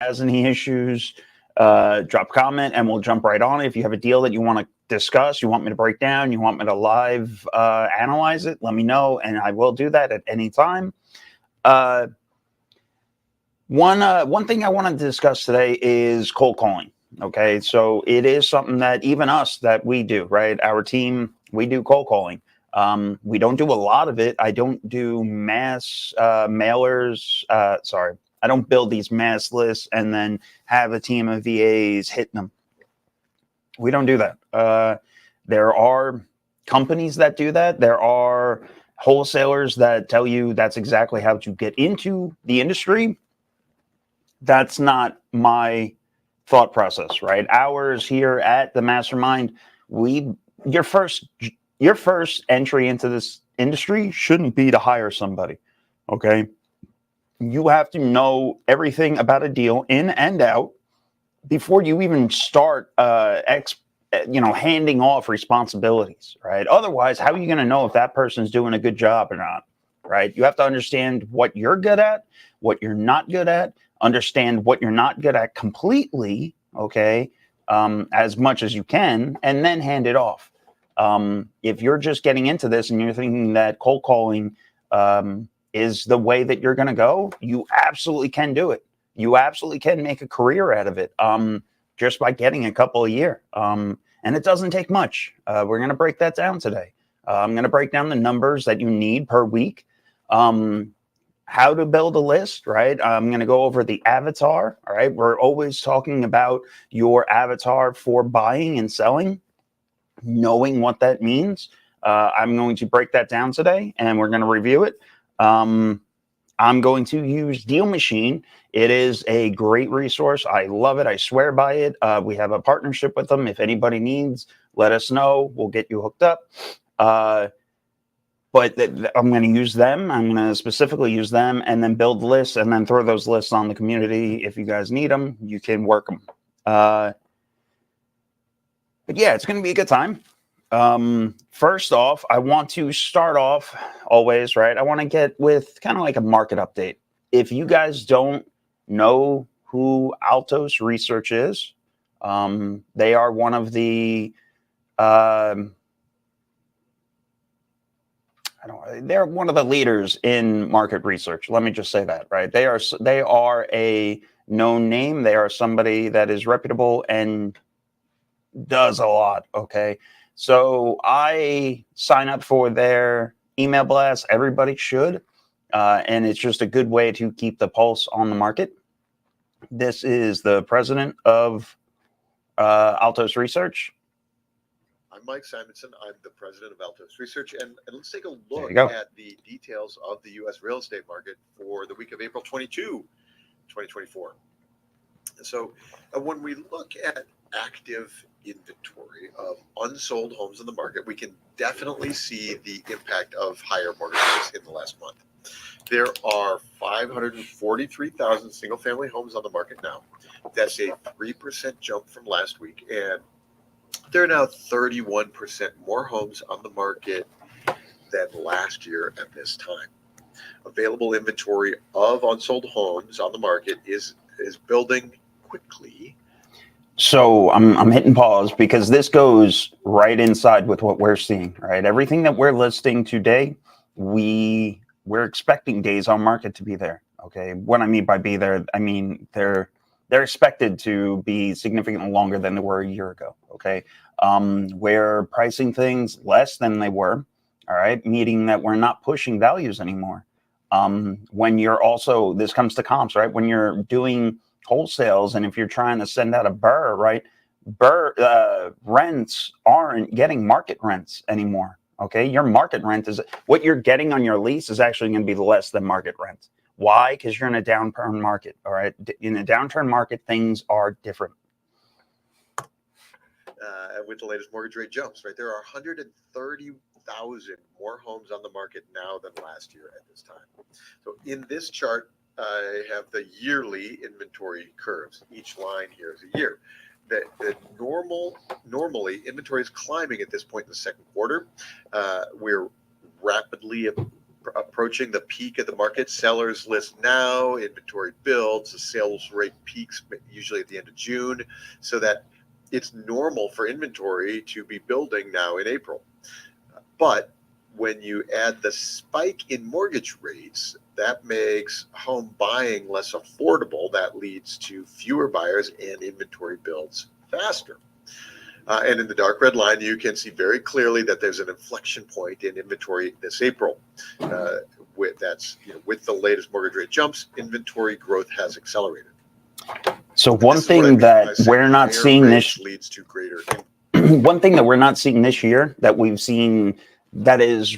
has any issues, drop a comment and we'll jump right on it. If you have a deal that you want to discuss, you want me to break down, you want me to live analyze it, let me know, and I will do that at any time. One thing I want to discuss today is cold calling. Okay, so it is something that even us that we do, right? Our team, we do cold calling. We don't do a lot of it. I don't do mass mailers. Sorry, I don't build these mass lists and then have a team of VAs hitting them. We don't do that. There are companies that do that. There are wholesalers that tell you that's exactly how to get into the industry. That's not my thought process, right? Ours here at the Mastermind, we your first entry into this industry shouldn't be to hire somebody. Okay, you have to know everything about a deal in and out before you even start handing off responsibilities, right? Otherwise, how are you going to know if that person's doing a good job or not, right? You have to understand what you're good at, what you're not good at, understand what you're not good at completely, okay, as much as you can, and then hand it off. If you're just getting into this and you're thinking that cold calling is the way that you're going to go, you absolutely can do it. You absolutely can make a career out of it just by getting a couple a year. And it doesn't take much. We're going to break that down today. I'm going to break down the numbers that you need per week, how to build a list, right? I'm going to go over the avatar, all right? We're always talking about your avatar for buying and selling, knowing what that means. I'm going to break that down today, and we're going to review it. I'm going to use DealMachine. It is a great resource. I love it. I swear by it. We have a partnership with them. If anybody needs, let us know. We'll get you hooked up. But I'm going to use them. I'm going to specifically use them and then build lists and then throw those lists on the community. If you guys need them, you can work them. But yeah, it's going to be a good time. First off, I want to start off always, right? I want to get with kind of like a market update. If you guys don't know who Altos Research is, they are one of the, they're one of the leaders in market research. Let me just say that, right? They are a known name. They are somebody that is reputable and does a lot. Okay. So I sign up for their email blast. Everybody should. And it's just a good way to keep the pulse on the market. This is the president of Altos Research. I'm Mike Simonson. I'm the president of Altos Research. And let's take a look at the details of the U.S. real estate market for the week of April 22, 2024. So when we look at active inventory of unsold homes in the market, we can definitely see the impact of higher mortgage rates in the last month. There are 543,000 single-family homes on the market now. That's a 3% jump from last week, and there are now 31% more homes on the market than last year at this time. Available inventory of unsold homes on the market is building quickly. So I'm hitting pause because this goes right inside with what we're seeing, right? Everything that we're listing today, we're expecting days on market to be there. Okay. What I mean by be there, I mean they're expected to be significantly longer than they were a year ago. Okay. We're pricing things less than they were. All right. Meaning that we're not pushing values anymore. When you're also, this comes to comps, right? When you're doing wholesales, and if you're trying to send out a burr, right? Rents aren't getting market rents anymore. Okay, your market rent is what you're getting on your lease is actually going to be less than market rent. Why? Because you're in a downturn market. All right, in a downturn market, things are different. With the latest mortgage rate jumps, right? There are 130,000 more homes on the market now than last year at this time. So in this chart, I have the yearly inventory curves. Each line here is a year. Normally inventory is climbing at this point in the second quarter. We're rapidly approaching the peak of the market. Sellers list now, inventory builds, the sales rate peaks usually at the end of June, so that it's normal for inventory to be building now in April. But when you add the spike in mortgage rates, that makes home buying less affordable. That leads to fewer buyers and inventory builds faster. And in the dark red line, you can see very clearly that there's an inflection point in inventory this April. With the latest mortgage rate jumps, inventory growth has accelerated. So one thing that we're not seeing this leads to greater. One thing that we're not seeing this year that we've seen that is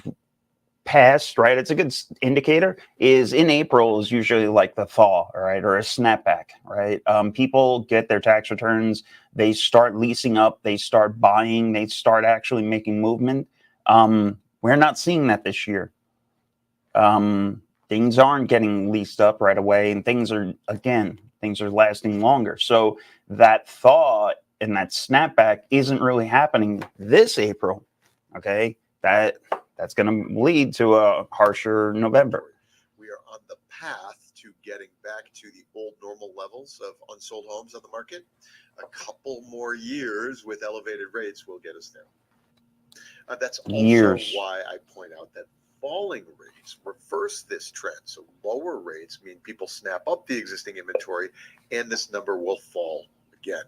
past, right? It's a good indicator. Is in April is usually like the thaw, right, or a snapback, right? People get their tax returns, they start leasing up, they start buying, they start actually making movement. We're not seeing that this year. Things aren't getting leased up right away, and things are lasting longer. So that thaw and that snapback isn't really happening this April. Okay, that's going to lead to a harsher November. We are on the path to getting back to the old normal levels of unsold homes on the market. A couple more years with elevated rates will get us there. That's also why I point out that falling rates reverse this trend. So lower rates mean people snap up the existing inventory, and this number will fall again.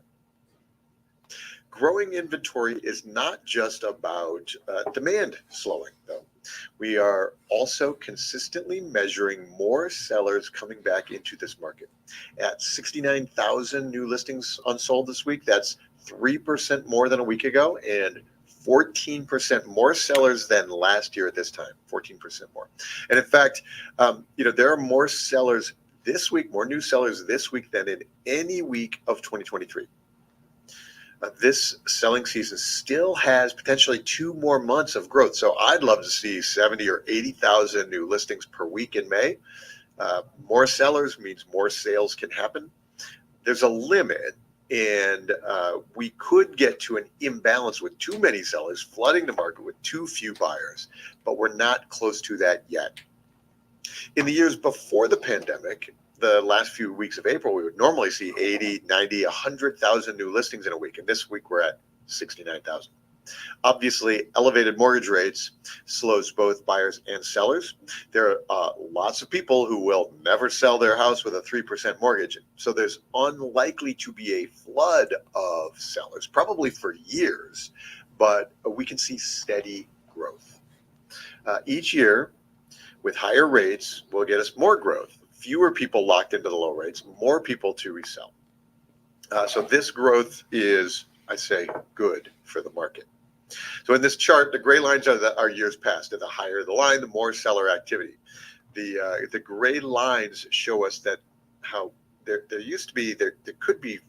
Growing inventory is not just about demand slowing, though. We are also consistently measuring more sellers coming back into this market. At 69,000 new listings unsold this week, that's 3% more than a week ago, and 14% more sellers than last year at this time, 14% more. And in fact, there are more sellers this week, more new sellers this week than in any week of 2023. This selling season still has potentially 2 more months of growth. So I'd love to see 70 or 80,000 new listings per week in May. More sellers means more sales can happen. There's a limit, and we could get to an imbalance with too many sellers flooding the market with too few buyers, but we're not close to that yet. In the years before the pandemic, the last few weeks of April, we would normally see 80, 90, 100,000 new listings in a week. And this week we're at 69,000. Obviously, elevated mortgage rates slows both buyers and sellers. There are lots of people who will never sell their house with a 3% mortgage. So there's unlikely to be a flood of sellers, probably for years, but we can see steady growth. Each year with higher rates will get us more growth. Fewer people locked into the low rates, more people to resell. So this growth is, I say, good for the market. So in this chart, the gray lines are years past. And the higher the line, the more seller activity. The gray lines show us that how there could be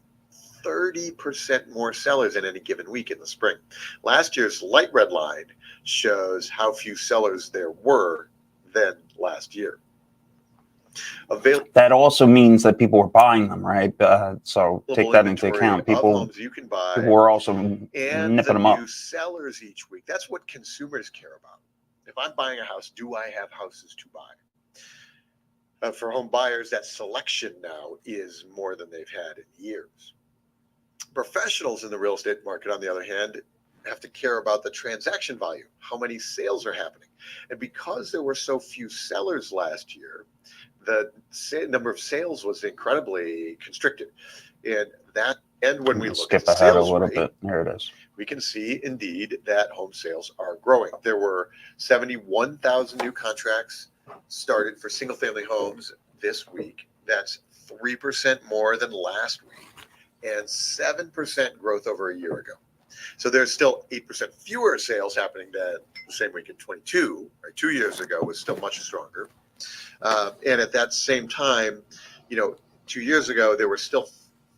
30% more sellers in any given week in the spring. Last year's light red line shows how few sellers there were than last year. That also means that people were buying them, right? So take that into account. People were also nipping them up. New sellers each week. That's what consumers care about. If I'm buying a house, do I have houses to buy? For home buyers, that selection now is more than they've had in years. Professionals in the real estate market, on the other hand, have to care about the transaction value, how many sales are happening. And because there were so few sellers last year, the number of sales was incredibly constricted. And when we look at the sales rate, there it is. We can see indeed that home sales are growing. There were 71,000 new contracts started for single family homes this week. That's 3% more than last week and 7% growth over a year ago. So there's still 8% fewer sales happening than the same week in 22, right? 2 years ago was still much stronger. And at that same time, 2 years ago, there were still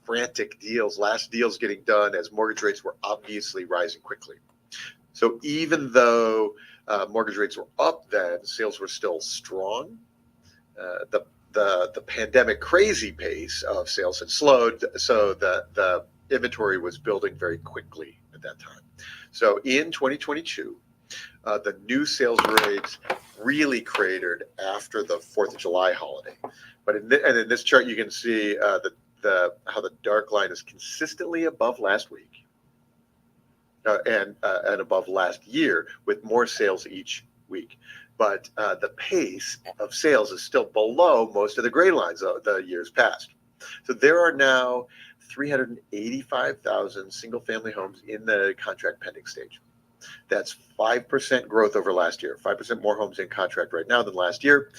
frantic deals, last deals getting done as mortgage rates were obviously rising quickly. So even though mortgage rates were up then, sales were still strong. The pandemic crazy pace of sales had slowed, so the inventory was building very quickly at that time. So in 2022, The new sales rates really cratered after the 4th of July holiday. But in this chart, you can see how the dark line is consistently above last week and above last year, with more sales each week. But the pace of sales is still below most of the gray lines of the years past. So there are now 385,000 single-family homes in the contract pending stage. That's 5% growth over last year, 5% more homes in contract right now than last year,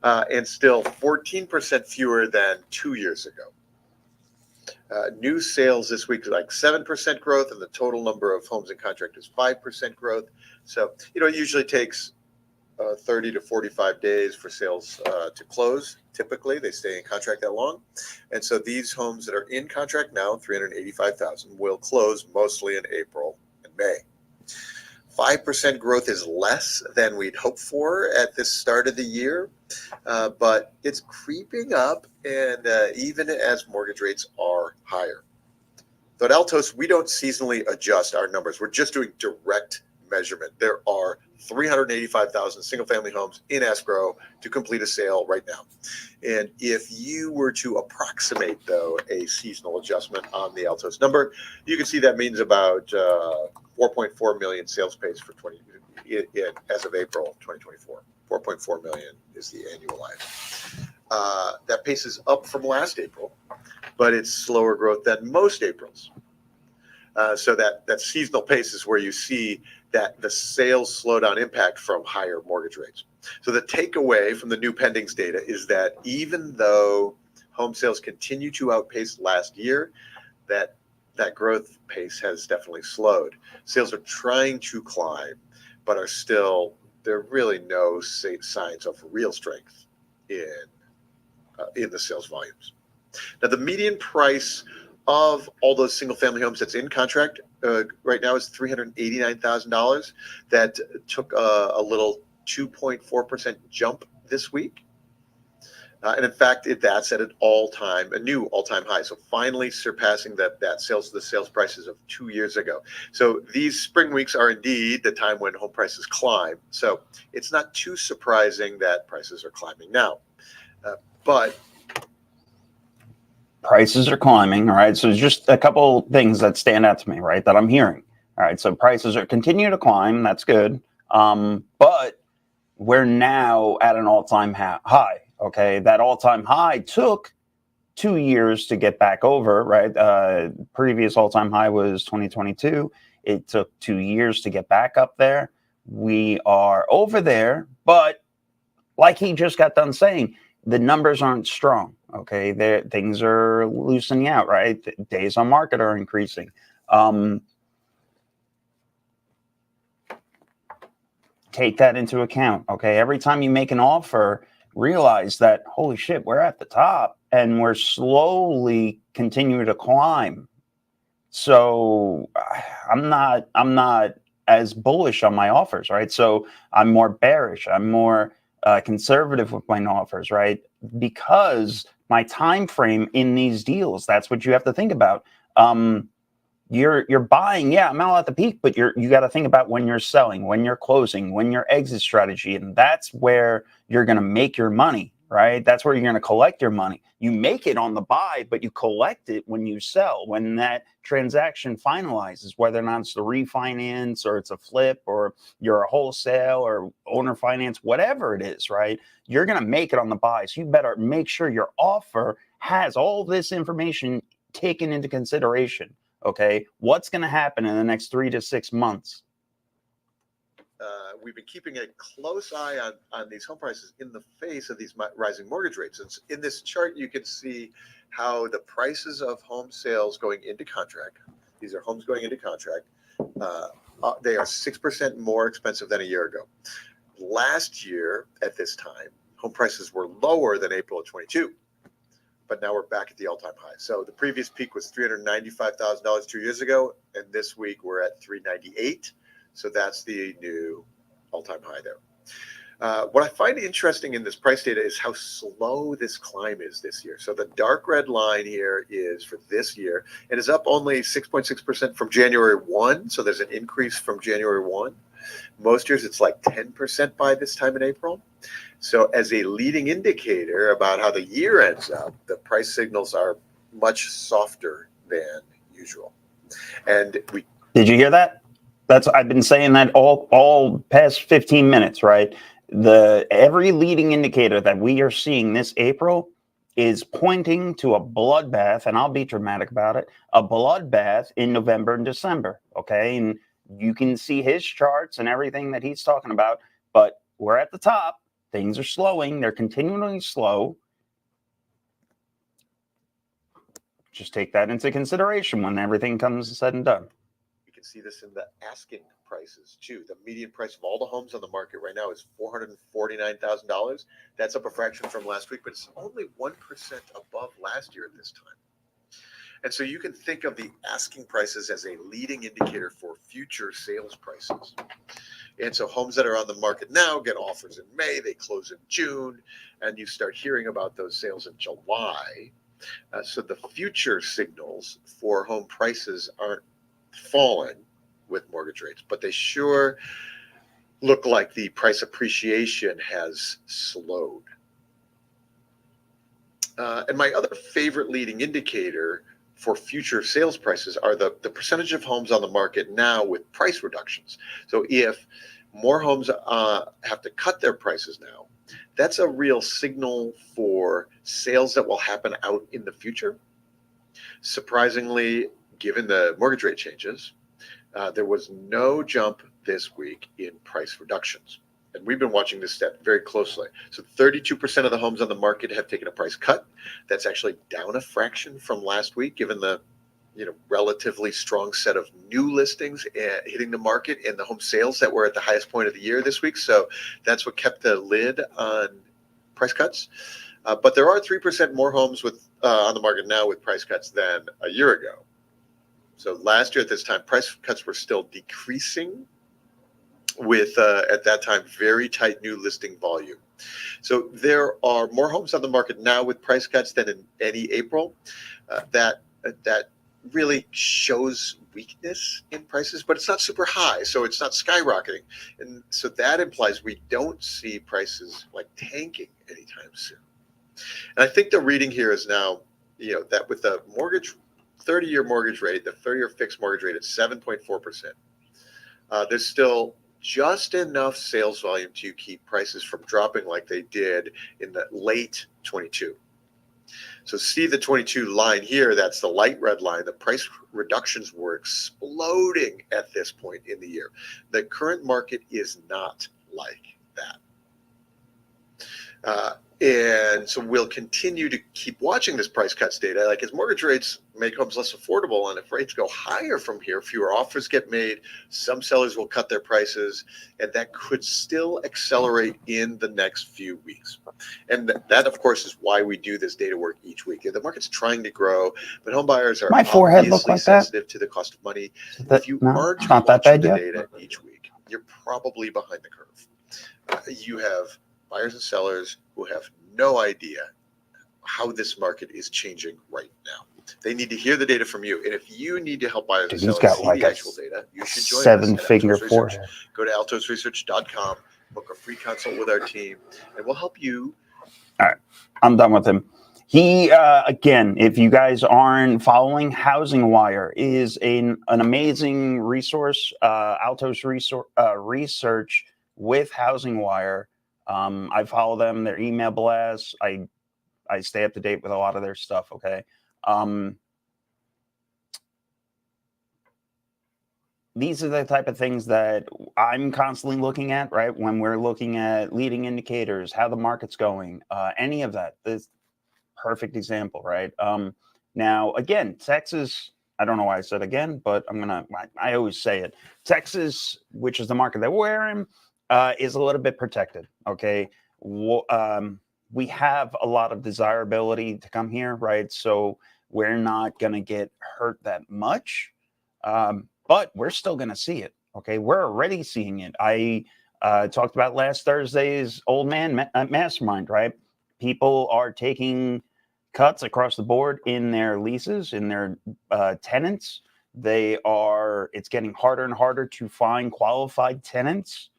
and still 14% fewer than 2 years ago. New sales this week is like 7% growth, and the total number of homes in contract is 5% growth. So, it usually takes 30 to 45 days for sales to close. Typically, they stay in contract that long. And so these homes that are in contract now, 385,000, will close mostly in April and May. 5% growth is less than we'd hoped for at this start of the year, but it's creeping up, and even as mortgage rates are higher. So at Altos, we don't seasonally adjust our numbers. We're just doing direct measurement. There are 385,000 single-family homes in escrow to complete a sale right now. And if you were to approximate, though, a seasonal adjustment on the Altos number, you can see that means about 4.4 million sales pace for as of April 2024. 4.4 million is the annualized. That pace is up from last April, but it's slower growth than most Aprils. So that seasonal pace is where you see that the sales slowdown impact from higher mortgage rates. So the takeaway from the new pendings data is that even though home sales continue to outpace last year, that growth pace has definitely slowed. Sales are trying to climb, but there are really no signs of real strength in the sales volumes. Now, the median price of all those single-family homes that's in contract right now is $389,000. That took a little 2.4% jump this week. And in fact, that's at a new all-time high. So finally surpassing the sales prices of 2 years ago. So these spring weeks are indeed the time when home prices climb. So it's not too surprising that prices are climbing now. But prices are climbing, all right? So there's just a couple things that stand out to me, right, that I'm hearing. All right, so prices are continue to climb. That's good. But we're now at an all-time high, okay? That all-time high took 2 years to get back over, right? Previous all-time high was 2022. It took 2 years to get back up there. We are over there, but like he just got done saying, the numbers aren't strong, okay? Things are loosening out, right? Days on market are increasing. Take that into account, okay? Every time you make an offer, realize that, holy shit, we're at the top and we're slowly continuing to climb. So I'm not as bullish on my offers, right? So I'm more bearish. I'm more conservative with my offers, right? Because my time frame in these deals, that's what you have to think about. You're buying, yeah, I'm out at the peak, but you got to think about when you're selling, when you're closing, when your exit strategy, and that's where you're going to make your money, right? That's where you're going to collect your money. You make it on the buy, but you collect it when you sell, when that transaction finalizes, whether or not it's the refinance or it's a flip or you're a wholesale or owner finance, whatever it is, right? You're going to make it on the buy. So you better make sure your offer has all this information taken into consideration. Okay, what's going to happen in the next 3 to 6 months? We've been keeping a close eye on these home prices in the face of these rising mortgage rates. And in this chart, you can see how the prices of home sales going into contract, these are homes going into contract, they are 6% more expensive than a year ago. Last year at this time, home prices were lower than April of 22. But now we're back at the all-time high. So the previous peak was $395,000 2 years ago, and this week we're at $398,000. So that's the new all-time high there. What I find interesting in this price data is how slow this climb is this year. So the dark red line here is for this year. It is up only 6.6% from January 1. So there's an increase from January 1. Most years it's like 10% by this time in April. So as a leading indicator about how the year ends up, the price signals are much softer than usual. And did you hear that? I've been saying that all past 15 minutes, right? Every leading indicator that we are seeing this April is pointing to a bloodbath, and I'll be dramatic about it, a bloodbath in November and December, okay? And you can see his charts and everything that he's talking about, but we're at the top. Things are slowing. They're continually slow. Just take that into consideration when everything comes said and done. We can see this in the asking prices too. The median price of all the homes on the market right now is $449,000. That's up a fraction from last week, but it's only 1% above last year at this time. And so you can think of the asking prices as a leading indicator for future sales prices. And so homes that are on the market now get offers in May, they close in June, and you start hearing about those sales in July. So the future signals for home prices aren't falling with mortgage rates, but they sure look like the price appreciation has slowed. And my other favorite leading indicator for future sales prices are the percentage of homes on the market now with price reductions. So if more homes have to cut their prices now, that's a real signal for sales that will happen out in the future. Surprisingly, given the mortgage rate changes, there was no jump this week in price reductions. And we've been watching this stat very closely. So 32% of the homes on the market have taken a price cut. That's actually down a fraction from last week, given the relatively strong set of new listings hitting the market and the home sales that were at the highest point of the year this week. So that's what kept the lid on price cuts. But there are 3% more homes on the market now with price cuts than a year ago. So last year at this time, price cuts were still decreasing with, at that time, very tight new listing volume. So there are more homes on the market now with price cuts than in any April. That really shows weakness in prices, but it's not super high, so it's not skyrocketing. And so that implies we don't see prices like tanking anytime soon. And I think the reading here is now, that with the 30-year mortgage rate, the 30-year fixed mortgage rate at 7.4%, there's still just enough sales volume to keep prices from dropping like they did in the late 22. So see the 22 line here, that's the light red line. The price reductions were exploding at this point in the year. The current market is not like that. And so we'll continue to keep watching this price cuts data. Like as mortgage rates make homes less affordable, and if rates go higher from here, fewer offers get made, some sellers will cut their prices, and that could still accelerate in the next few weeks. And that, of course, is why we do this data work each week. The market's trying to grow, but home buyers are obviously sensitive to the cost of money. If you aren't watching the data each week, you're probably behind the curve. You have buyers and sellers who have no idea how this market is changing right now. They need to hear the data from you. And if you need to help buyers and sellers see the actual data, you should join us at seven-figure forehead. Go to altosresearch.com, book a free consult with our team, and we'll help you. All right, I'm done with him. He, again, if you guys aren't following, Housing Wire is an amazing resource, Altos Research with Housing Wire. I follow them, their email blasts. I stay up to date with a lot of their stuff. Okay. These are the type of things that I'm constantly looking at, right? When we're looking at leading indicators, how the market's going, any of that. This perfect example, right? Now, again, Texas, I don't know why I said again, but I always say it. Texas, which is the market that we're in, is a little bit protected. Okay. We have a lot of desirability to come here, right? So we're not going to get hurt that much, but we're still going to see it. Okay. We're already seeing it. I talked about last Thursday's old man mastermind, right? People are taking cuts across the board in their leases, in their tenants. It's getting harder and harder to find qualified tenants.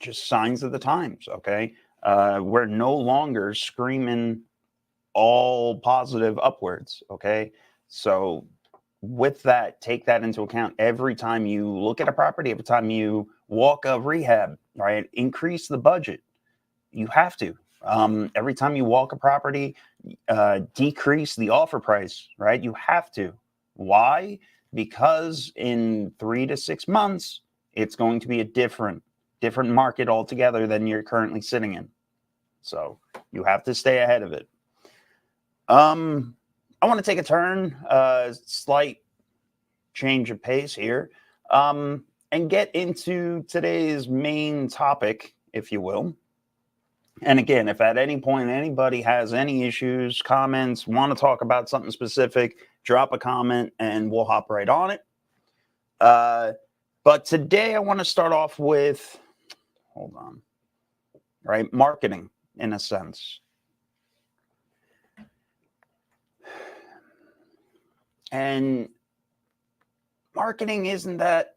Just signs of the times, okay? We're no longer screaming all positive upwards, okay? So with that, take that into account every time you look at a property, every time you walk a rehab, right? Increase the budget. You have to. Every time you walk a property, decrease the offer price, right? You have to. Why? Because in 3 to 6 months, it's going to be a different market altogether than you're currently sitting in. So you have to stay ahead of it. I want to take a turn, slight change of pace here, and get into today's main topic, if you will. And again, if at any point anybody has any issues, comments, want to talk about something specific, drop a comment and we'll hop right on it. But today I want to start off with, right, marketing in a sense. And marketing isn't that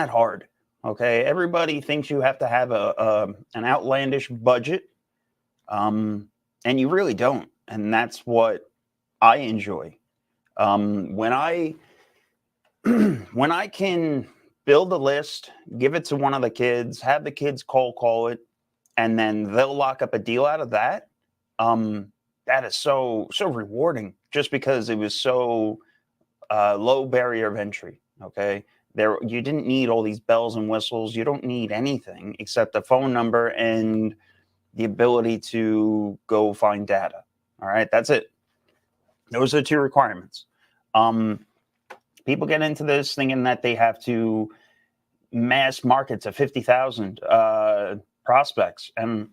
hard. Okay, everybody thinks you have to have an outlandish budget, and you really don't. And that's what I enjoy. When I when I can build a list, give it to one of the kids, have the kids call it, and then they'll lock up a deal out of that. That is so rewarding, just because it was so low barrier of entry. Okay. You didn't need all these bells and whistles. You don't need anything except a phone number and the ability to go find data. All right. That's it. Those are 2 requirements. People get into this thinking that they have to mass market to 50,000 prospects. And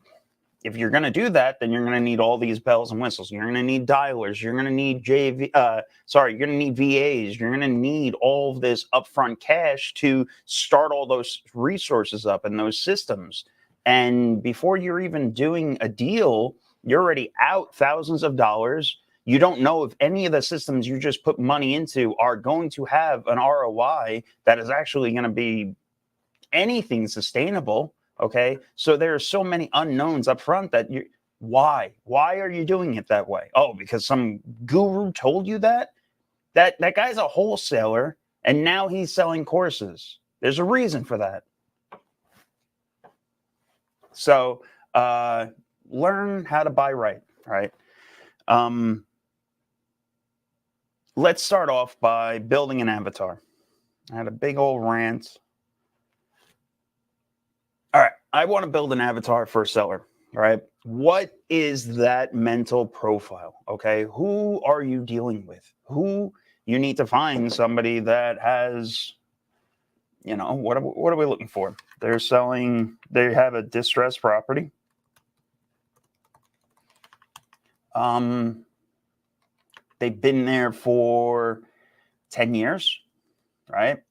if you're going to do that, then you're going to need all these bells and whistles. You're going to need dialers. You're going to need you're going to need VAs. You're going to need all of this upfront cash to start all those resources up and those systems. And before you're even doing a deal, you're already out thousands of dollars. You don't know if any of the systems you just put money into are going to have an ROI that is actually going to be anything sustainable. Okay, so there are so many unknowns up front that why are you doing it that way? Oh, because some guru told you that guy's a wholesaler and now he's selling courses. There's a reason for that. So learn how to buy right. Let's start off by building an avatar. I had a big old rant. All right, I want to build an avatar for a seller. All right, what is that mental profile? Okay, who are you dealing with? You need to find somebody that has, what are we looking for? They have a distressed property. They've been there for 10 years, right?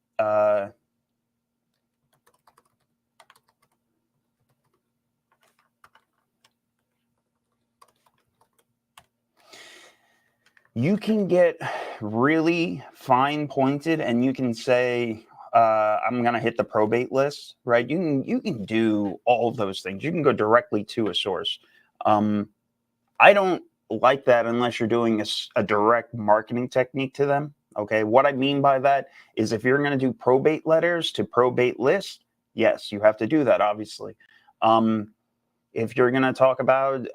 You can get really fine pointed and you can say, I'm going to hit the probate list, right? You can do all of those things. You can go directly to a source. I don't like that unless you're doing a direct marketing technique to them. Okay. What I mean by that is if you're going to do probate letters to probate list, yes, you have to do that, obviously. If you're going to talk about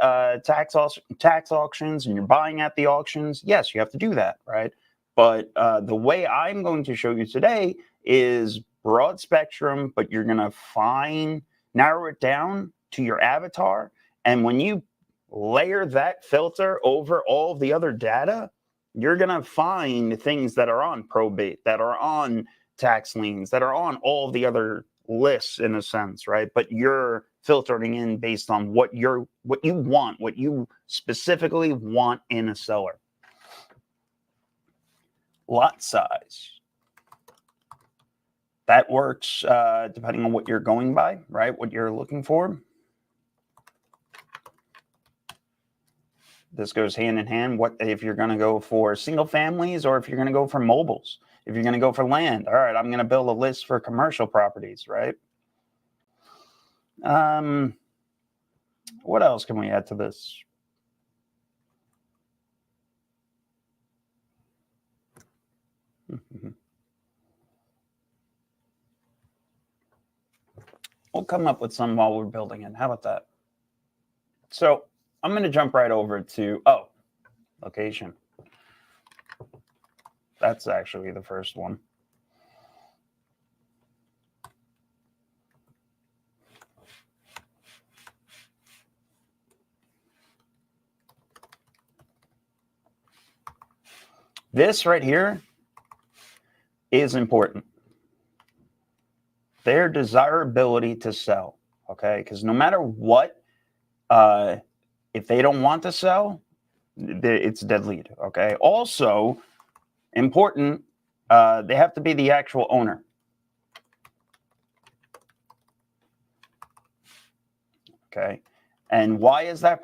tax auctions and you're buying at the auctions, yes, you have to do that, right? But the way I'm going to show you today is broad spectrum, but you're going to narrow it down to your avatar. And when you layer that filter over all the other data, you're going to find things that are on probate, that are on tax liens, that are on all the other lists in a sense, right? But you're filtering in based on what you want, what you specifically want in a seller. Lot size. That works depending on what you're going by, right? What you're looking for. This goes hand in hand. What if you're going to go for single families or if you're going to go for mobiles? If you're going to go for land, all right, I'm going to build a list for commercial properties, right? What else can we add to this? We'll come up with some while we're building it. How about that? So I'm going to jump right over to, location. That's actually the first one. This right here is important. Their desirability to sell, okay? Because no matter what, if they don't want to sell, it's dead lead, okay? Also, important, they have to be the actual owner. Okay, and why is that?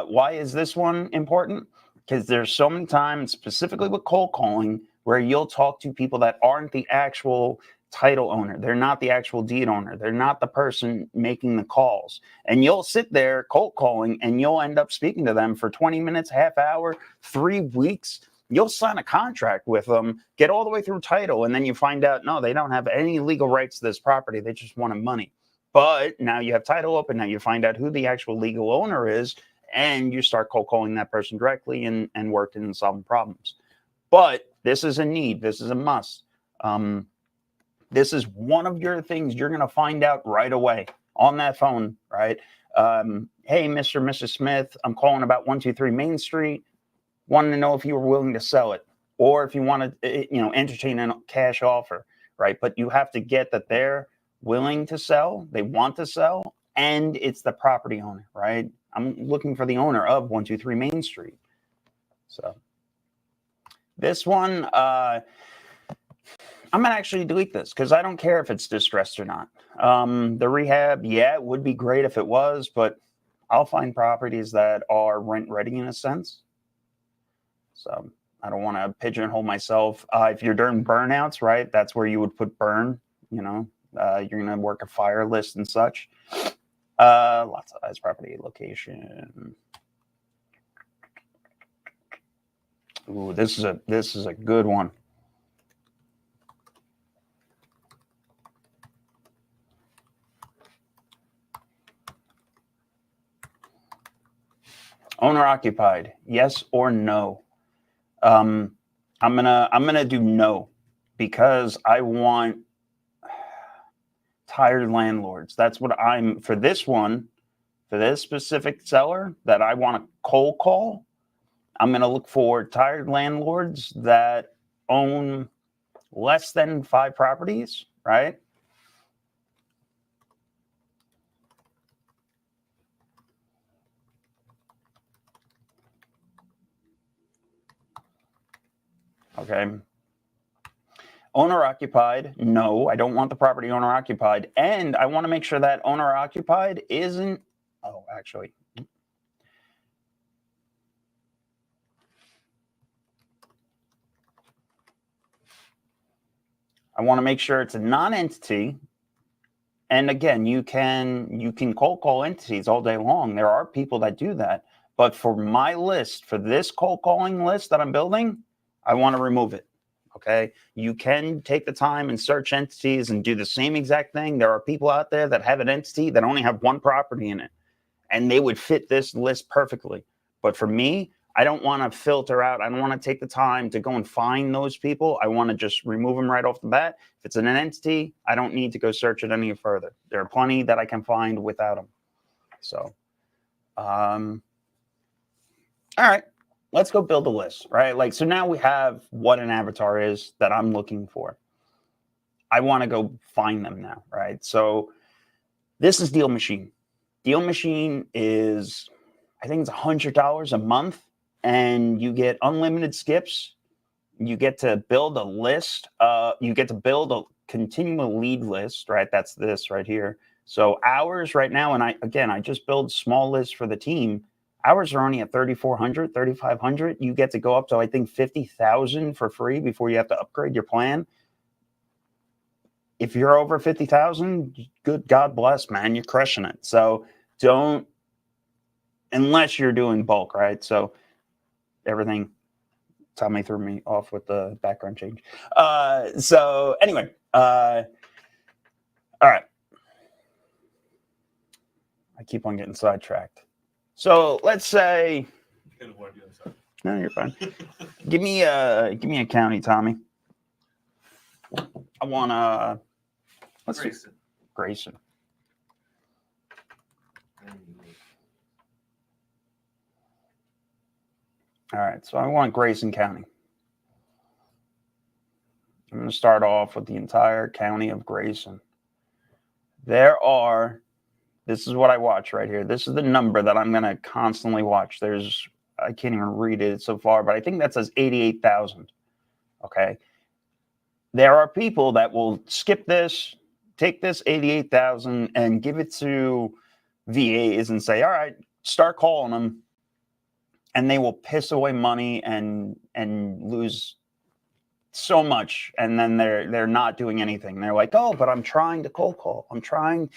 Why is this one important? Because there's so many times, specifically with cold calling, where you'll talk to people that aren't the actual title owner. They're not the actual deed owner. They're not the person making the calls. And you'll sit there cold calling and you'll end up speaking to them for 20 minutes, half hour, 3 weeks. You'll sign a contract with them, get all the way through title, and then you find out, no, they don't have any legal rights to this property. They just wanted money. But now you have title open. Now you find out who the actual legal owner is, and you start cold calling that person directly and working and solving problems. But this is a need. This is a must. This is one of your things you're going to find out right away on that phone, right? Hey, Mr. or Mrs. Smith, I'm calling about 123 Main Street. Wanted to know if you were willing to sell it or if you want to, entertain a cash offer, right? But you have to get that they're willing to sell, they want to sell, and it's the property owner, right? I'm looking for the owner of 123 Main Street. So this one, I'm going to actually delete this because I don't care if it's distressed or not. The rehab, yeah, it would be great if it was, but I'll find properties that are rent ready in a sense. So I don't want to pigeonhole myself. If you're during burnouts, right, that's where you would put burn, you're going to work a fire list and such. Lot size, property, location. Ooh, this is a good one. Owner occupied, yes or no? I'm gonna do no because I want tired landlords. That's what I'm for this one, for this specific seller that I want to cold call. I'm gonna look for tired landlords that own less than 5 properties, right? Okay. Owner occupied, no, I don't want the property owner occupied. And I want to make sure that owner occupied isn't, actually. I want to make sure it's a non-entity. And again, you can cold call entities all day long. There are people that do that. But for my list, for this cold calling list that I'm building, I want to remove it. Okay. You can take the time and search entities and do the same exact thing. There are people out there that have an entity that only have 1 property in it, and they would fit this list perfectly. But for me, I don't want to filter out. I don't want to take the time to go and find those people. I want to just remove them right off the bat. If it's an entity, I don't need to go search it any further. There are plenty that I can find without them. So, all right. Let's go build a list, right? So now we have what an avatar is that I'm looking for. I want to go find them now, right? So this is DealMachine. DealMachine is, I think it's $100 a month, and you get unlimited skips. You get to build a list. You get to build a continual lead list, right? That's this right here. So hours right now, and I just build small lists for the team. Ours are only at 3,400, 3,500. You get to go up to, I think, 50,000 for free before you have to upgrade your plan. If you're over 50,000, good God bless, man, you're crushing it. So don't, unless you're doing bulk, right? So everything, Tommy threw me off with the background change. So anyway, all right. I keep on getting sidetracked. So let's say, no, you're fine. Give me a county, Tommy. I want Grayson. All right, so I want Grayson County. I'm going to start off with the entire county of Grayson. This is what I watch right here. This is the number that I'm going to constantly watch. I can't even read it so far, but I think that says 88,000. Okay. There are people that will skip this, take this 88,000 and give it to VAs and say, all right, start calling them. And they will piss away money and lose so much. And then they're not doing anything. They're like, oh, but I'm trying to cold call. I'm trying.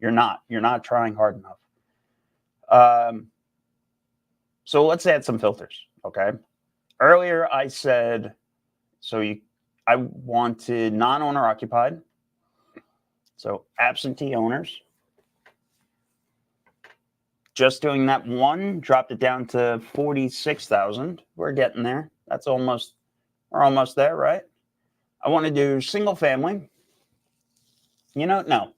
You're not trying hard enough. So let's add some filters. Okay. Earlier I said, I wanted non-owner occupied. So absentee owners. Just doing that one dropped it down to 46,000. We're getting there. We're almost there, right? I want to do single family. No,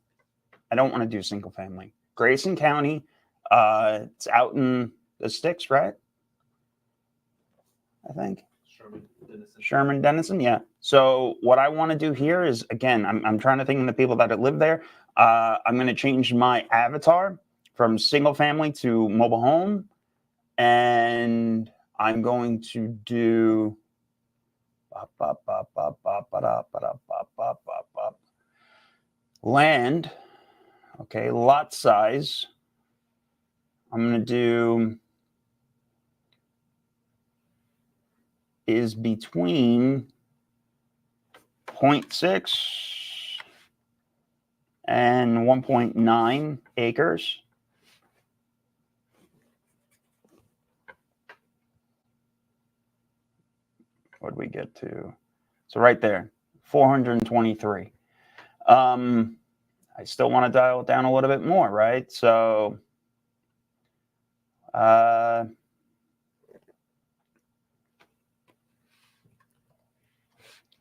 I don't want to do single family. Grayson County, it's out in the sticks, right? I think. Sherman, Denison, yeah. So what I want to do here is, again, I'm trying to think of the people that live there. I'm going to change my avatar from single family to mobile home. And I'm going to do land. Okay, lot size. I'm going to do is between 0.6 and 1.9 acres. What did we get to? So right there, 423. I still want to dial it down a little bit more, right? So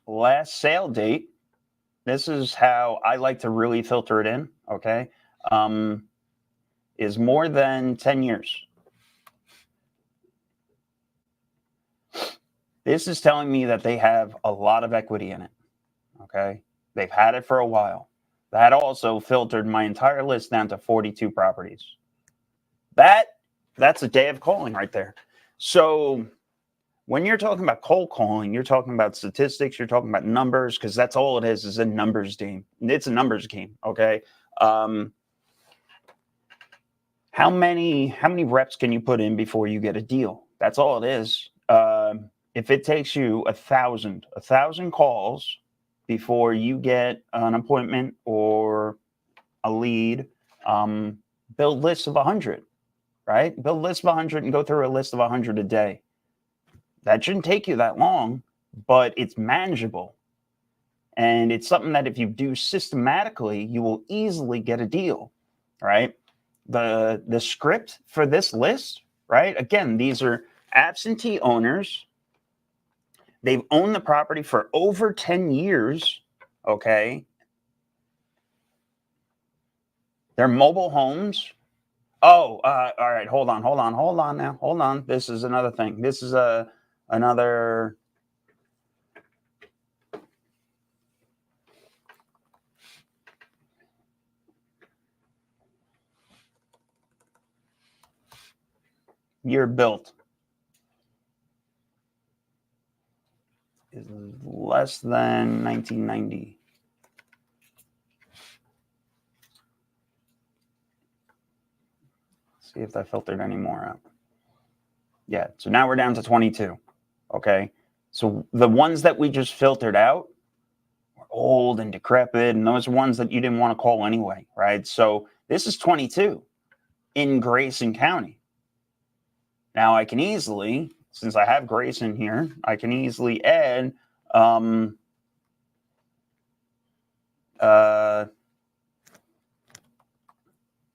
last sale date, this is how I like to really filter it in, okay, is more than 10 years. This is telling me that they have a lot of equity in it, okay? They've had it for a while. That also filtered my entire list down to 42 properties. That's a day of calling right there. So when you're talking about cold calling, you're talking about statistics, you're talking about numbers, because that's all it is a numbers game. It's a numbers game, okay? How many reps can you put in before you get a deal? That's all it is. If it takes you 1,000 calls before you get an appointment or a lead, build lists of 100, right? Build lists of 100 and go through a list of 100 a day. That shouldn't take you that long, but it's manageable. And it's something that if you do systematically, you will easily get a deal, right? The script for this list, right? Again, these are absentee owners. They've owned the property for over 10 years, okay? They're mobile homes. Oh, all right, hold on now. Hold on. This is another thing. This is another... year built is less than 1990. Let's See if that filtered any more out. Yeah, so now we're down to 22. Okay, so the ones that we just filtered out were old and decrepit, and those are ones that you didn't want to call anyway, right? So this is 22 in Grayson County. Now I can easily, since I have Grayson here, I can easily add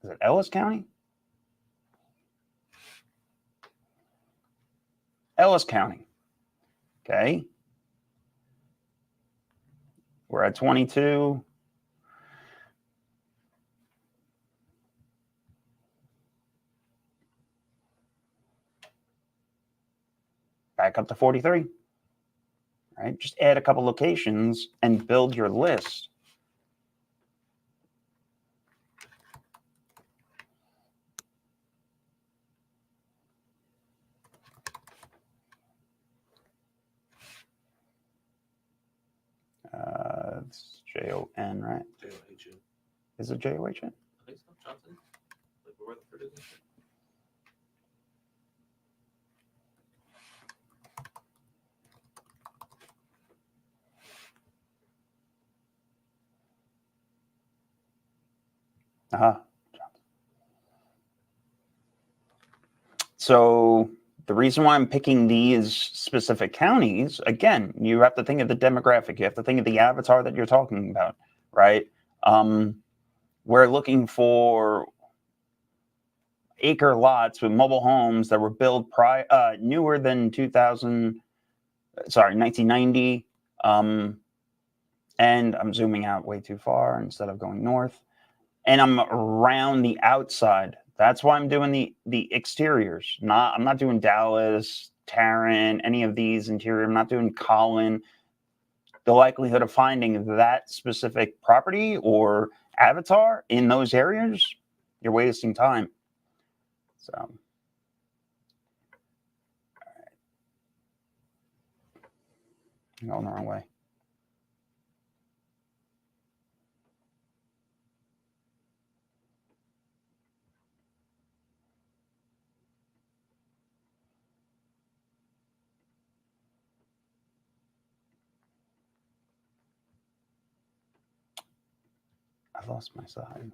is it Ellis County? Ellis County. Okay. We're at 22. Back up to 43. Right? Just add a couple locations and build your list. It's Jon, right? Jon. Is it Jon? I think so. Johnson. Like where the is. So the reason why I'm picking these specific counties, again, you have to think of the demographic. You have to think of the avatar that you're talking about, right? We're looking for acre lots with mobile homes that were built newer than 1990. And I'm zooming out way too far instead of going north. And I'm around the outside. That's why I'm doing the exteriors. I'm not doing Dallas, Tarrant, any of these interior. I'm not doing Collin. The likelihood of finding that specific property or avatar in those areas, you're wasting time. So, all right. I'm going the wrong way. I lost my side.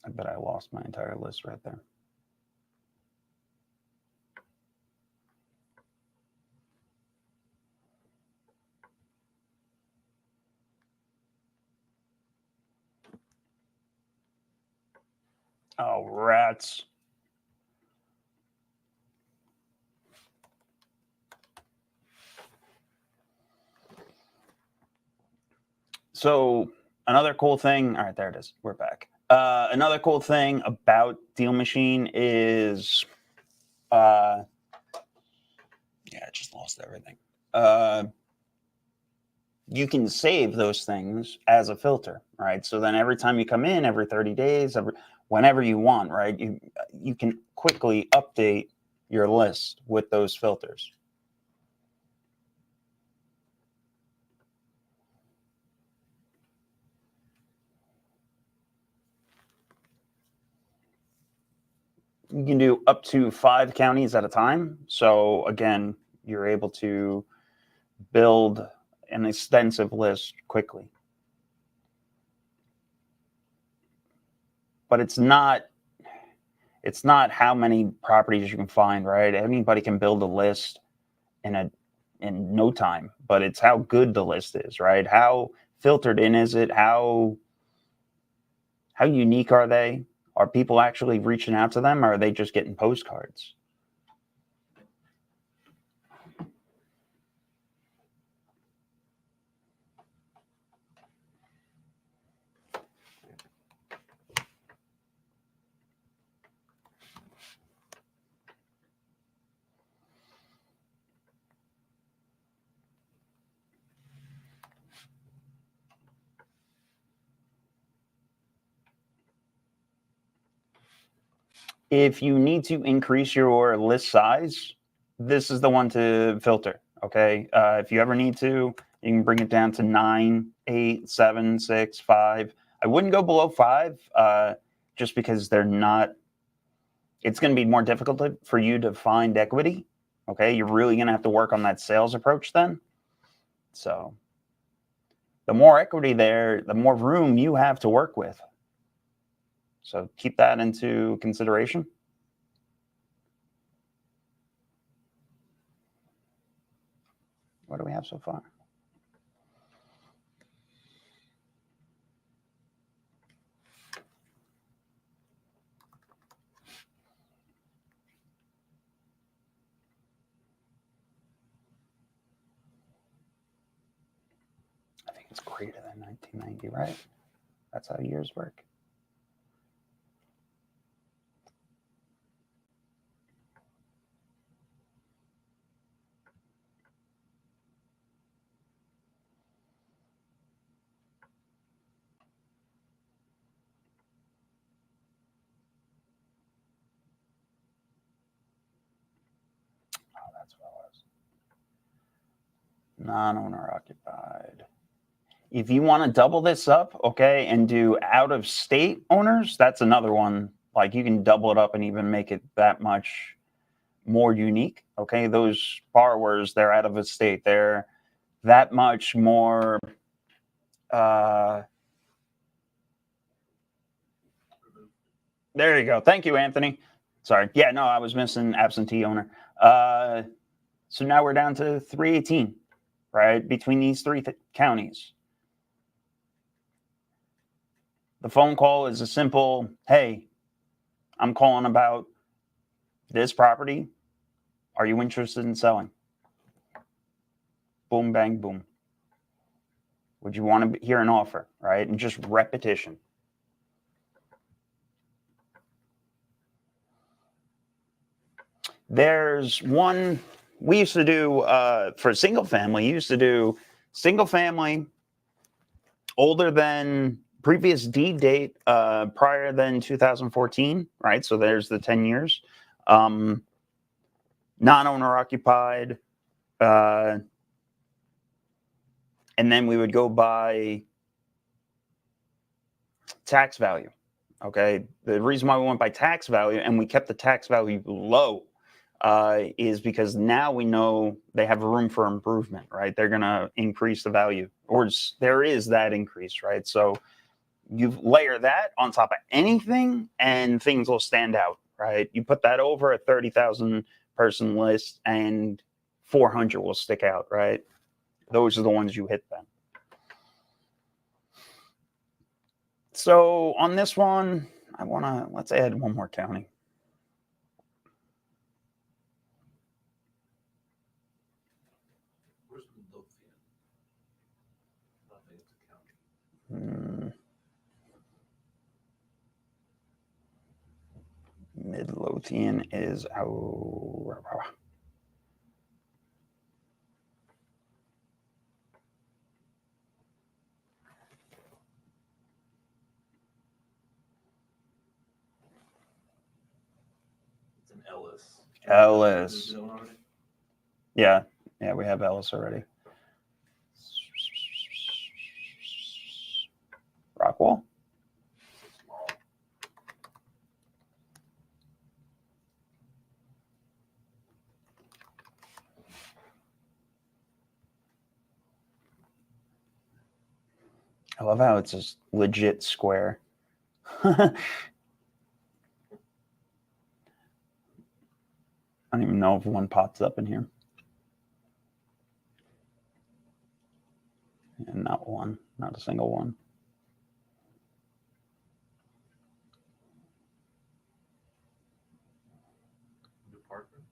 I bet I lost my entire list right there. Oh, rats. So another cool thing, all right, there it is. We're back. Another cool thing about DealMachine is, yeah, I just lost everything. You can save those things as a filter, right? So then every time you come in, every 30 days, whenever you want, right, you can quickly update your list with those filters. You can do up to 5 counties at a time. So again, you're able to build an extensive list quickly. But it's not how many properties you can find, right? Anybody can build a list in no time, but it's how good the list is, right? How filtered in is it? How unique are they? Are people actually reaching out to them, or are they just getting postcards? If you need to increase your list size, this is the one to filter. Okay. If you ever need to, you can bring it down to 9, 8, 7, 6, 5. I wouldn't go below 5, just because they're not. It's going to be more difficult for you to find equity. Okay, you're really going to have to work on that sales approach then. So the more equity there, the more room you have to work with. So keep that into consideration. What do we have so far? I think it's greater than 1990, right? That's how years work. Oh, that's what it was. Non-owner occupied. If you want to double this up, okay, and do out-of-state owners, that's another one. Like you can double it up and even make it that much more unique. Okay, those borrowers, they're out of a state. They're that much more. There you go. Thank you, Anthony. Sorry. Yeah, no, I was missing absentee owner. So now we're down to 318, right? Between these three counties. The phone call is a simple, hey, I'm calling about this property. Are you interested in selling? Boom, bang, boom. Would you want to hear an offer, right? And just repetition. There's one we used to do for single family. You used to do single family older than previous deed date prior than 2014, right? So there's the 10 years. Non-owner occupied. And then we would go by tax value. Okay. The reason why we went by tax value and we kept the tax value low is because now we know they have room for improvement, right? They're going to increase the value, or there is that increase, right? So you layer that on top of anything and things will stand out, right? You put that over a 30,000 person list and 400 will stick out, right? Those are the ones you hit then. So on this one, let's add one more county. Where's Midlothian? I think it's a county. Midlothian is our. It's an Ellis. Ellis. Yeah, we have Ellis already. Rockwall. I love how it's just legit square. I don't even know if one pops up in here. And not one, not a single one. Department.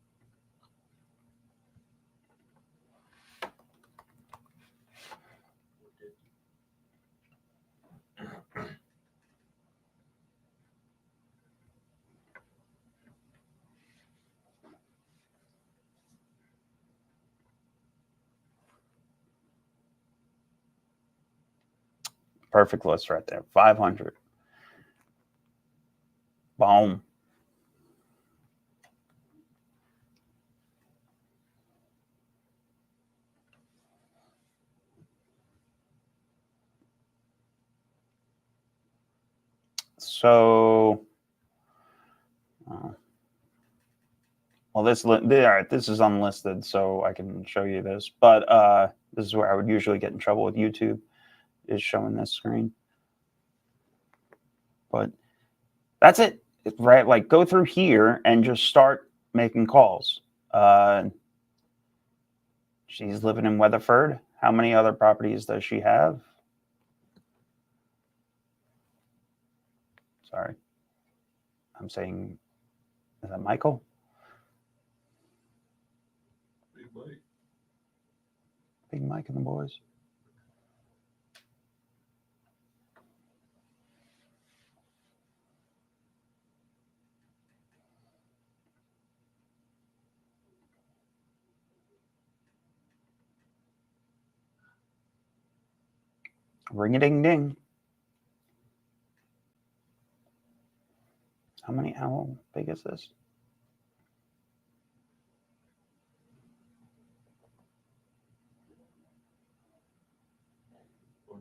Perfect list right there. 500. Boom. So, well, all right, this is unlisted, so I can show you this. But this is where I would usually get in trouble with YouTube, is showing this screen. But that's it, right? Like, go through here and just start making calls. She's living in Weatherford. How many other properties does she have? Sorry. I'm saying, is that Michael? Big Mike. Big Mike and the boys. Ring-a-ding-ding. How big is this?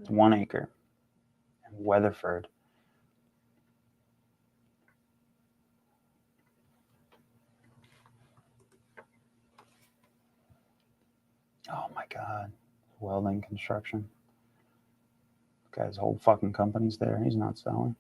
It's 1 acre. And Weatherford. Oh my God. Welding construction. Guy's whole fucking company's there. He's not selling.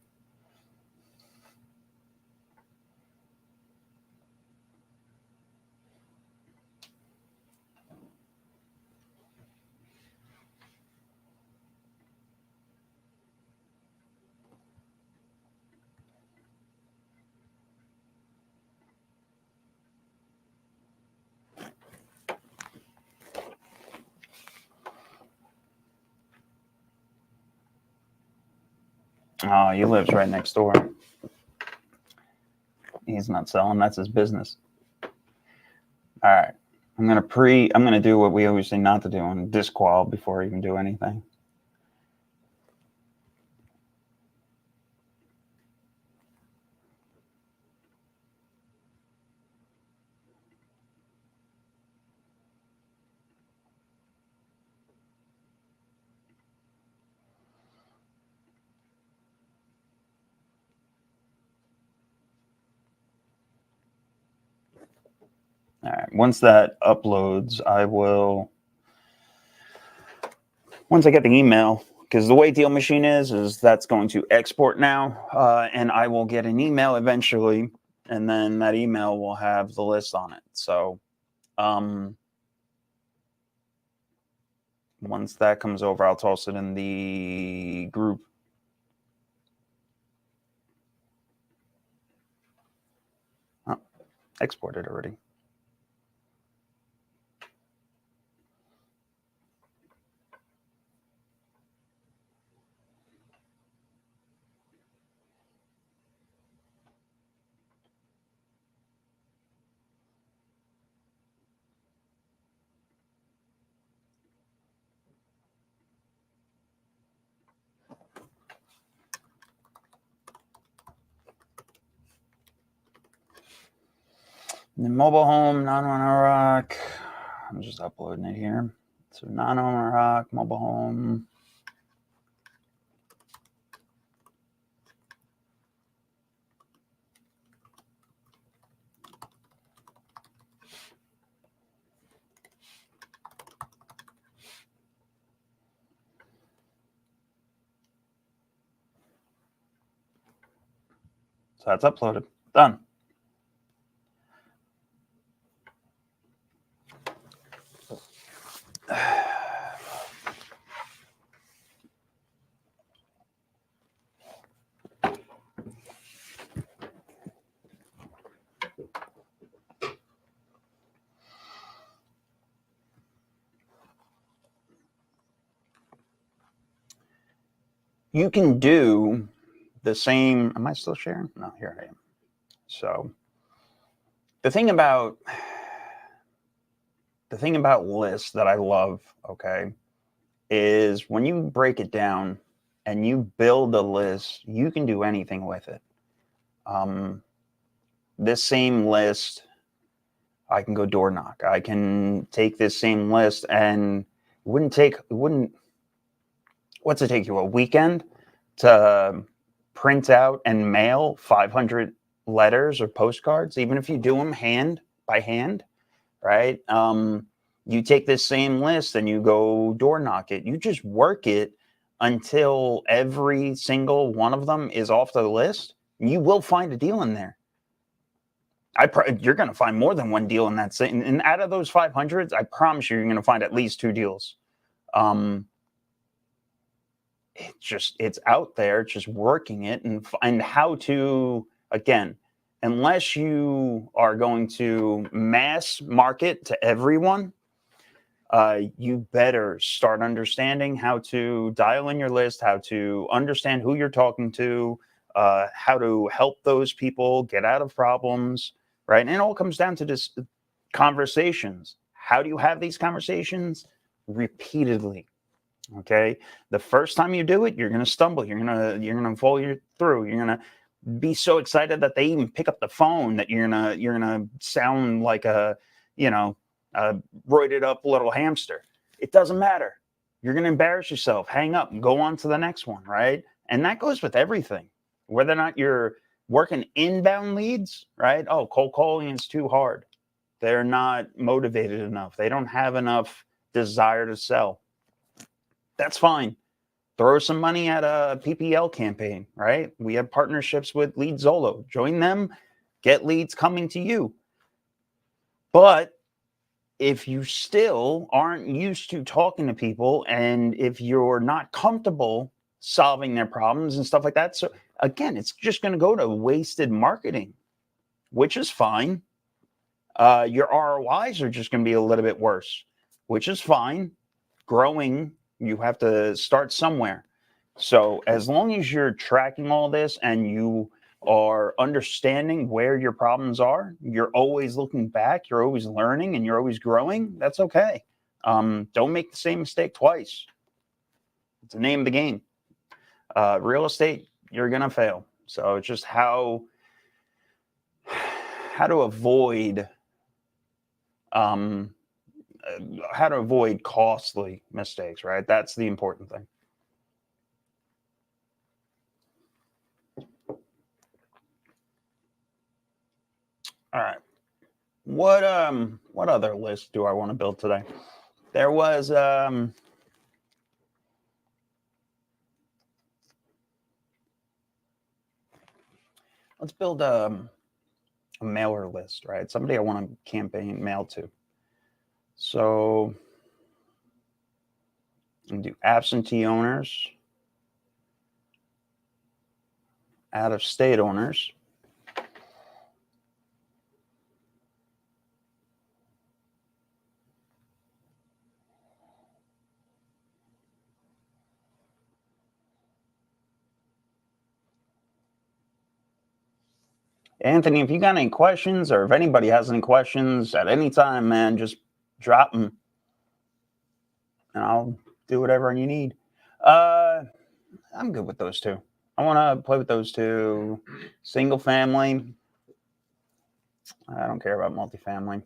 Oh, he lives right next door. He's not selling. That's his business. All right. I'm gonna do what we always say not to do and disqual before I even do anything. All right. Once that uploads, once I get the email, because the way DealMachine is that's going to export now, and I will get an email eventually, and then that email will have the list on it. So, once that comes over, I'll toss it in the group. Oh, exported already. The mobile home, non-owner rock. I'm just uploading it here. So non-owner rock, mobile home. So that's uploaded. Done. You can do the same. Am I still sharing? No, here I am. So the thing about lists that I love, okay, is when you break it down and you build a list, you can do anything with it. This same list, I can go door knock. I can take this same list and what's it take you, a weekend to print out and mail 500 letters or postcards, even if you do them hand by hand, right? You take this same list and you go door knock it. You just work it until every single one of them is off the list. You will find a deal in there. You're going to find more than one deal in that same. And out of those 500s, I promise you're going to find at least 2 deals. It's out there, just working it and how to, again, unless you are going to mass market to everyone, you better start understanding how to dial in your list, how to understand who you're talking to, how to help those people get out of problems, right? And it all comes down to this conversations. How do you have these conversations? Repeatedly. Okay. The first time you do it, you're going to stumble. You're going to fall through. You're going to be so excited that they even pick up the phone that you're going to sound like a roided up little hamster. It doesn't matter. You're going to embarrass yourself, hang up and go on to the next one. Right. And that goes with everything, whether or not you're working inbound leads, right? Oh, cold calling is too hard. They're not motivated enough. They don't have enough desire to sell. That's fine. Throw some money at a PPL campaign, right? We have partnerships with Lead Zolo. Join them, get leads coming to you. But if you still aren't used to talking to people and if you're not comfortable solving their problems and stuff like that, so again, it's just going to go to wasted marketing, which is fine. Your ROIs are just going to be a little bit worse, which is fine. Growing, you have to start somewhere. So as long as you're tracking all this and you are understanding where your problems are, you're always looking back, you're always learning, and you're always growing, that's okay. Don't make the same mistake twice. It's the name of the game. Real estate, you're going to fail. So it's just how to avoid costly mistakes, right? That's the important thing. All right. What other list do I want to build today? There was let's build a mailer list, right? Somebody I want to campaign mail to. So I'm do absentee owners, out of state owners, Anthony, if you got any questions or if anybody has any questions at any time, man, just drop them and I'll do whatever you need. I'm good with those two. I want to play with those two. Single family. I don't care about multifamily.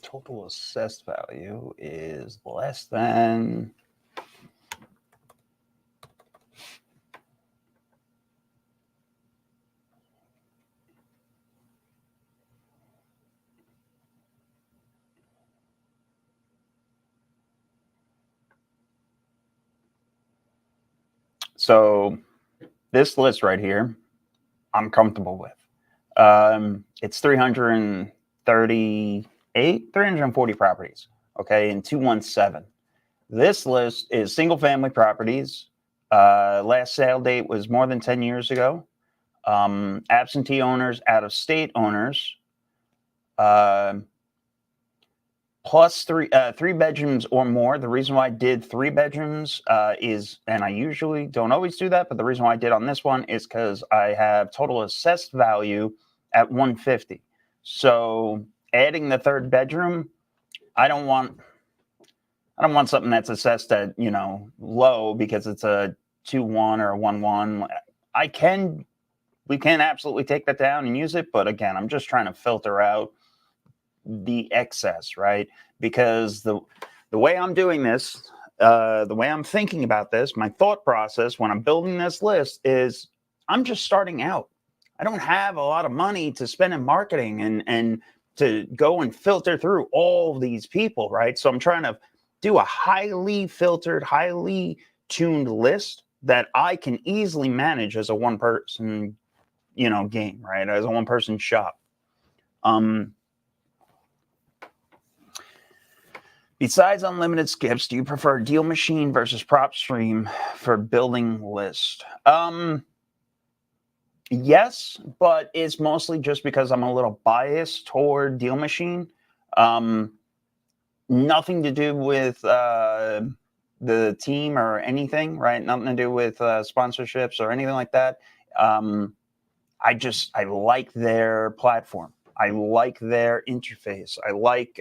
total assessed value is less than so this list right here, I'm comfortable with. It's 340 properties, okay, in 217. This list is single family properties. Last sale date was more than 10 years ago. Absentee owners, out of state owners, plus three bedrooms or more. The reason why I did 3 bedrooms is, and I usually don't always do that, but the reason why I did on this one is because I have total assessed value at 150. So adding the 3rd bedroom, I don't want something that's assessed at, low because it's a 2-1 or a 1-1. We can absolutely take that down and use it, but again, I'm just trying to filter out the excess, right? Because the way I'm doing this, the way I'm thinking about this, my thought process when I'm building this list is I'm just starting out. I don't have a lot of money to spend in marketing and to go and filter through all these people, right? So I'm trying to do a highly filtered, highly tuned list that I can easily manage as a one-person, game, right? As a one-person shop. Besides unlimited skips, do you prefer DealMachine versus PropStream for building list? Yes, but it's mostly just because I'm a little biased toward DealMachine. Nothing to do with the team or anything, right? Nothing to do with sponsorships or anything like that. I like their platform. I like their interface. I like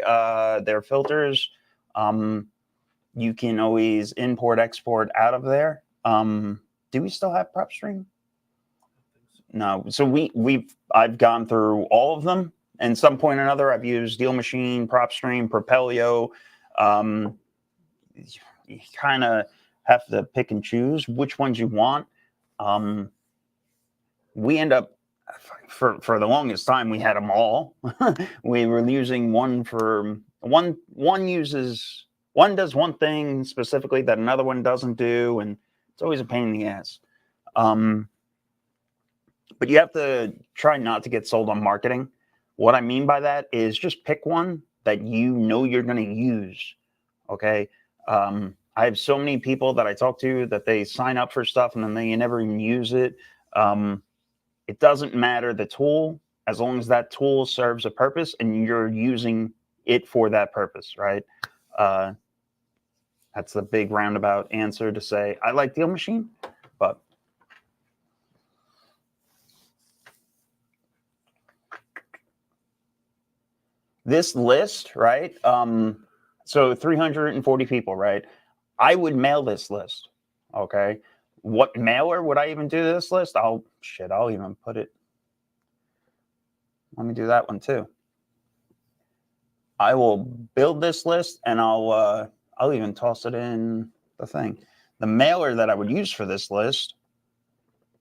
their filters. You can always import, export out of there. Do we still have PropStream? No. So I've gone through all of them. And some point or another, I've used DealMachine, PropStream, Propelio. You kind of have to pick and choose which ones you want. We end up, for the longest time, we had them all. We were using one for one does one thing specifically that another one doesn't do, and it's always a pain in the ass. But you have to try not to get sold on marketing. What I mean by that is just pick one that you're going to use. Okay. I have so many people that I talk to that they sign up for stuff and then they never even use it. It doesn't matter the tool, as long as that tool serves a purpose and you're using it for that purpose, right? That's the big roundabout answer to say, I like DealMachine, but this list, right? So 340 people, right? I would mail this list, okay? What mailer would I even do this list? I'll even put it. Let me do that one too. I will build this list and I'll even toss it in the thing. The mailer that I would use for this list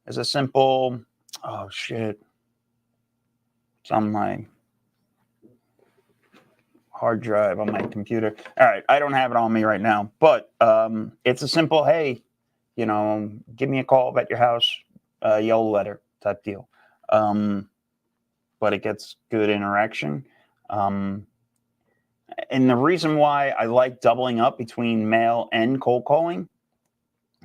is a simple, oh shit. It's on my hard drive on my computer. All right, I don't have it on me right now, but it's a simple, hey, give me a call at your house, yellow letter type deal. But it gets good interaction. And the reason why I like doubling up between mail and cold calling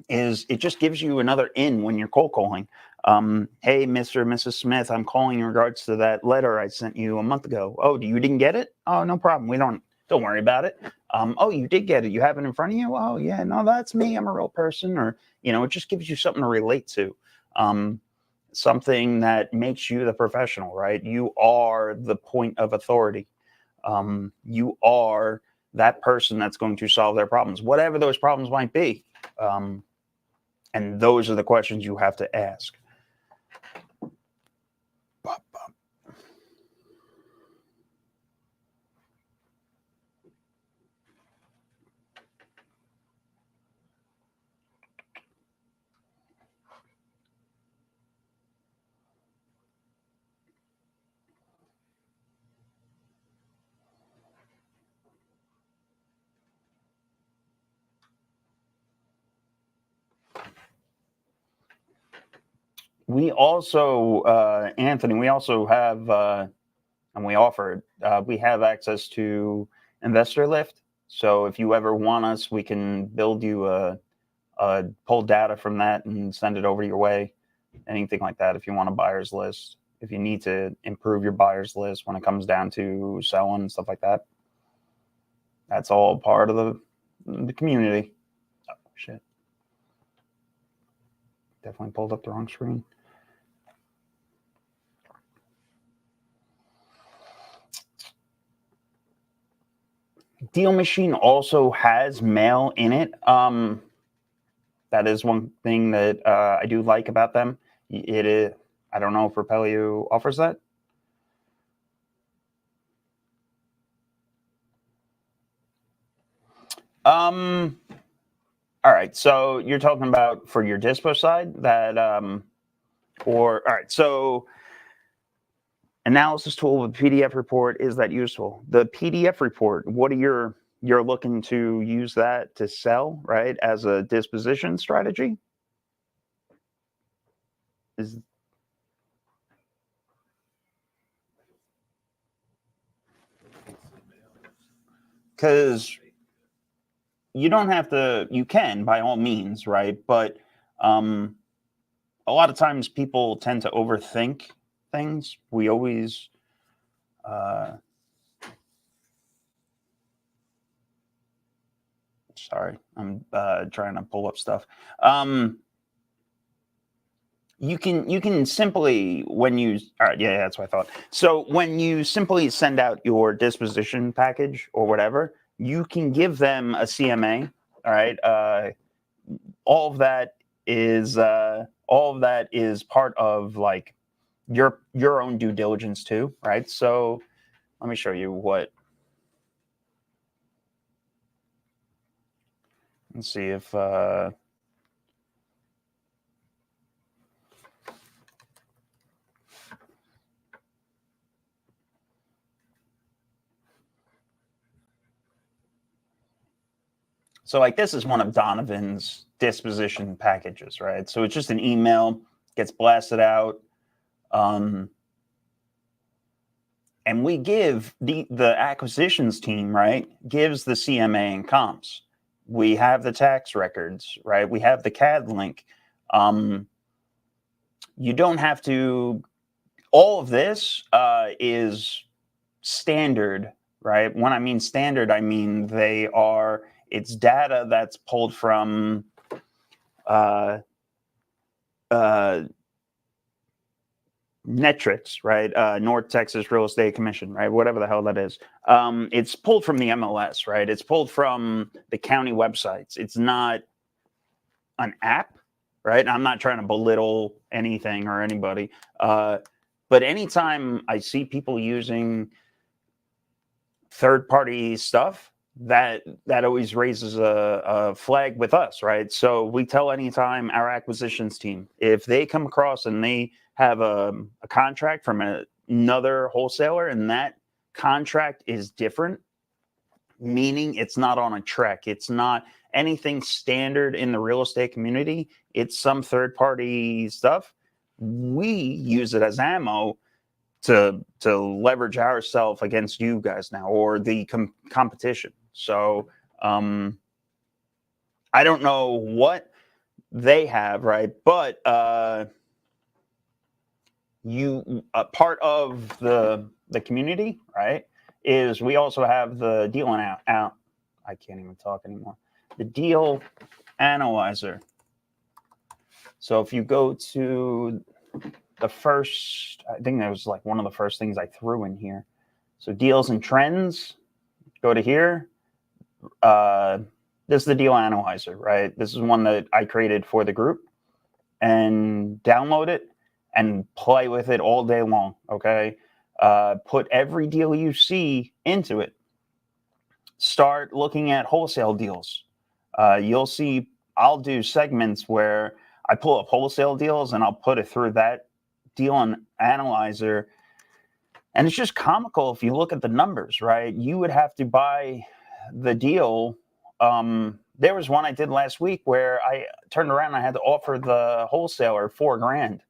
is it just gives you another in when you're cold calling. Hey, Mr. or Mrs. Smith, I'm calling in regards to that letter I sent you a month ago. Oh, you didn't get it? Oh, no problem. Don't worry about it. Oh, you did get it. You have it in front of you? Oh, yeah, no, that's me. I'm a real person. Or, it just gives you something to relate to. Something that makes you the professional, right? You are the point of authority. You are that person that's going to solve their problems, whatever those problems might be. And those are the questions you have to ask. We also, Anthony, we also have, and we offer, we have access to Investor Lift. So if you ever want us, we can build you pull data from that and send it over your way. Anything like that. If you want a buyer's list, if you need to improve your buyer's list when it comes down to selling and stuff like that, that's all part of the community. Oh, shit. Definitely pulled up the wrong screen. DealMachine also has mail in it. That is one thing that I do like about them. It is. I don't know if Propelio offers that. All right. So you're talking about for your dispo side that, all right. So analysis tool with PDF report, is that useful? The PDF report, what are you're looking to use that to sell, right? As a disposition strategy? Because you don't have to, you can by all means, right? But a lot of times people tend to overthink things. We always, sorry, I'm trying to pull up stuff. You can simply, when you, all right, yeah, that's what I thought. So when you simply send out your disposition package or whatever, you can give them a CMA. All right, all of that is part of like your own due diligence too, right? So let me show you what. Let's see if so like this is one of Donovan's disposition packages, right? So it's just an email, gets blasted out. And we give the acquisitions team, right, gives the CMA and comps. We have the tax records, right? We have the CAD link. You don't have to, all of this is standard, right? When I mean standard, I mean it's data that's pulled from Netrix, right? North Texas Real Estate Commission, right? Whatever the hell that is. It's pulled from the MLS, right? It's pulled from the county websites. It's not an app, right? I'm not trying to belittle anything or anybody. But anytime I see people using third-party stuff, that always raises a flag with us, right? So we tell anytime our acquisitions team, if they come across and they have a contract from another wholesaler and that contract is different, meaning it's not on a trek, it's not anything standard in the real estate community, it's some third-party stuff, we use it as ammo to leverage ourselves against you guys now, or the competition. So I don't know what they have, right? But part of the community, right, is we also have the deal out. I can't even talk anymore. The deal analyzer. So if you go to the first, I think that was like one of the first things I threw in here. So deals and trends, go to here. This is the deal analyzer, right? This is one that I created for the group, and download it and play with it all day long. Okay. Put every deal you see into it. Start looking at wholesale deals. You'll see I'll do segments where I pull up wholesale deals and I'll put it through that deal analyzer. And it's just comical if you look at the numbers, right? You would have to buy the deal. There was one I did last week where I turned around and I had to offer the wholesaler $4,000.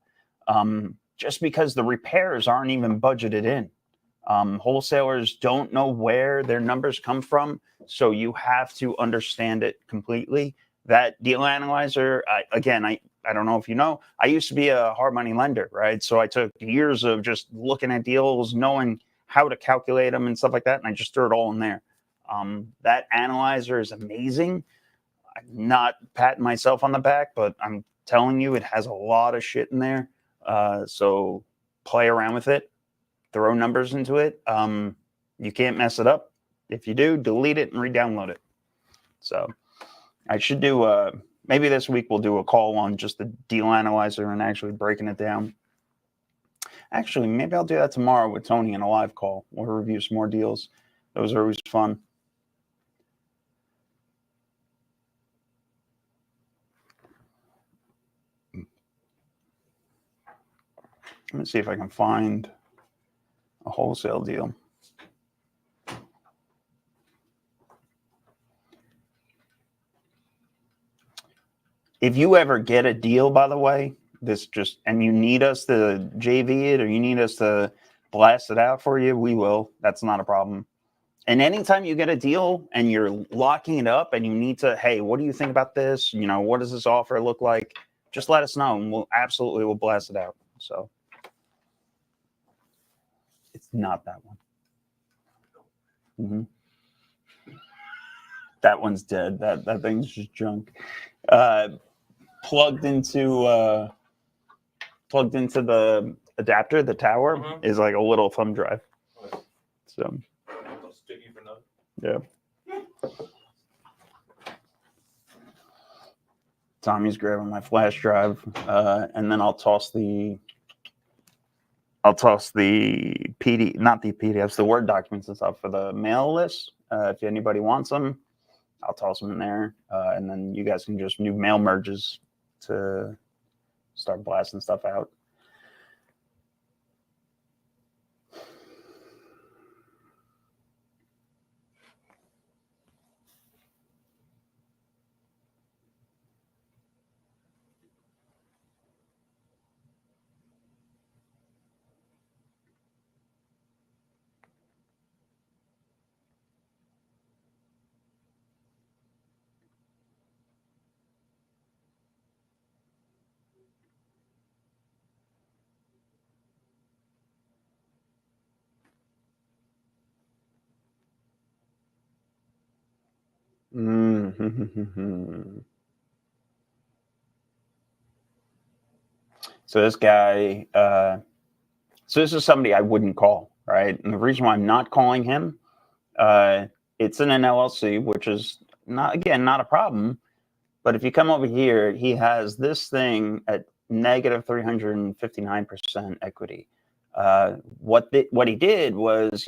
just because the repairs aren't even budgeted in. Wholesalers don't know where their numbers come from, so you have to understand it completely. That deal analyzer, I don't know if you know, I used to be a hard money lender, right? So I took years of just looking at deals, knowing how to calculate them and stuff like that, and I just threw it all in there. That analyzer is amazing. I'm not patting myself on the back, but I'm telling you, it has a lot of shit in there. So play around with it, throw numbers into it. You can't mess it up. If you do, delete it and re-download it. So I should do, maybe this week we'll do a call on just the deal analyzer and actually breaking it down. Actually, maybe I'll do that tomorrow with Tony in a live call. We'll review some more deals. Those are always fun. Let me see if I can find a wholesale deal. If you ever get a deal, by the way, and you need us to JV it or you need us to blast it out for you, we will. That's not a problem. And anytime you get a deal and you're locking it up and you need to, hey, what do you think about this? What does this offer look like? Just let us know and we'll blast it out. So it's not that one. Mm-hmm. That one's dead. That thing's just junk. Plugged into the adapter, the tower is like a little thumb drive. So yeah. Tommy's grabbing my flash drive, and then I'll toss the PD, not the PDFs, the Word documents and stuff for the mail list. If anybody wants them, I'll toss them in there, and then you guys can just do mail merges to start blasting stuff out. Mm-hmm. So this guy, so this is somebody I wouldn't call, right? And the reason why I'm not calling him, it's in an LLC, which is not a problem. But if you come over here, he has this thing at negative 359% equity. What he did was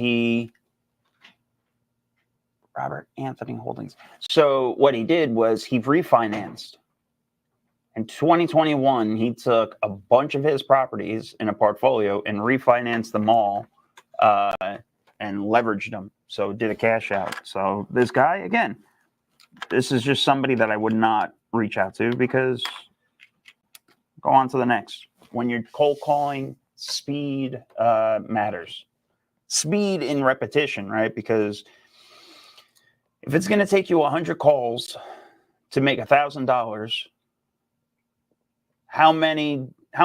Robert Anthony Holdings. So what he did was he refinanced. In 2021, he took a bunch of his properties in a portfolio and refinanced them all and leveraged them. So did a cash out. So this guy, again, this is just somebody that I would not reach out to because go on to the next. When you're cold calling, speed matters. Speed in repetition, right? Because if it's going to take you 100 calls to make $1,000, how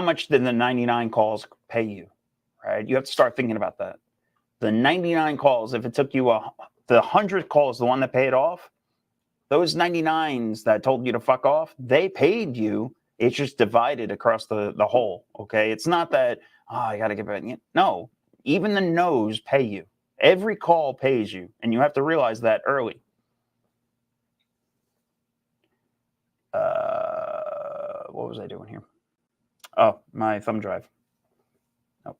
much did the 99 calls pay you, right? You have to start thinking about that. The 99 calls, if it took you the 100 calls, the one that paid off, those 99s that told you to fuck off, they paid you. It's just divided across the whole, okay? It's not that, I got to get back. No, even the no's pay you. Every call pays you, and you have to realize that early. What was I doing here? Oh, my thumb drive. Nope.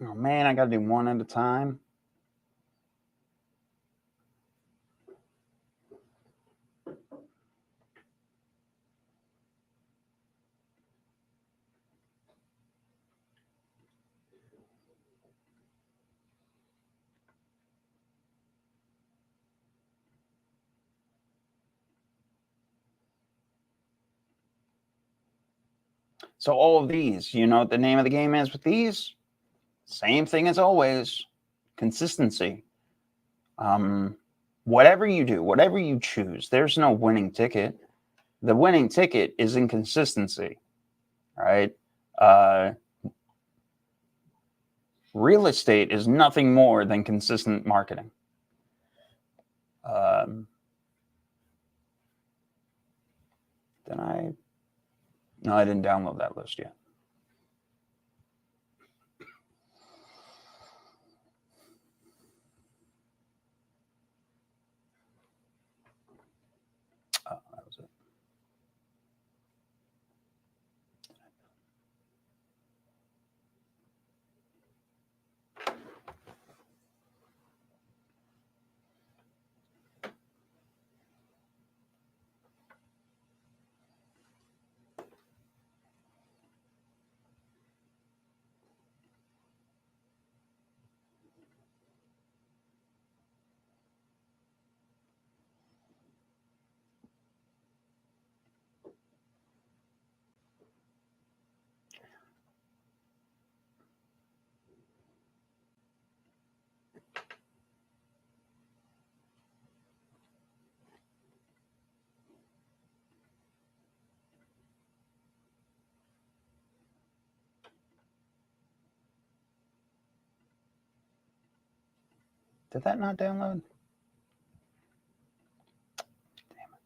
Oh man, I gotta do one at a time. So all of these, you know what the name of the game is with these? Same thing as always, consistency. Whatever you do, whatever you choose, there's no winning ticket. The winning ticket is inconsistency, right? Real estate is nothing more than consistent marketing. No, I didn't download that list yet. Oh, that was it. Did that not download? Damn it.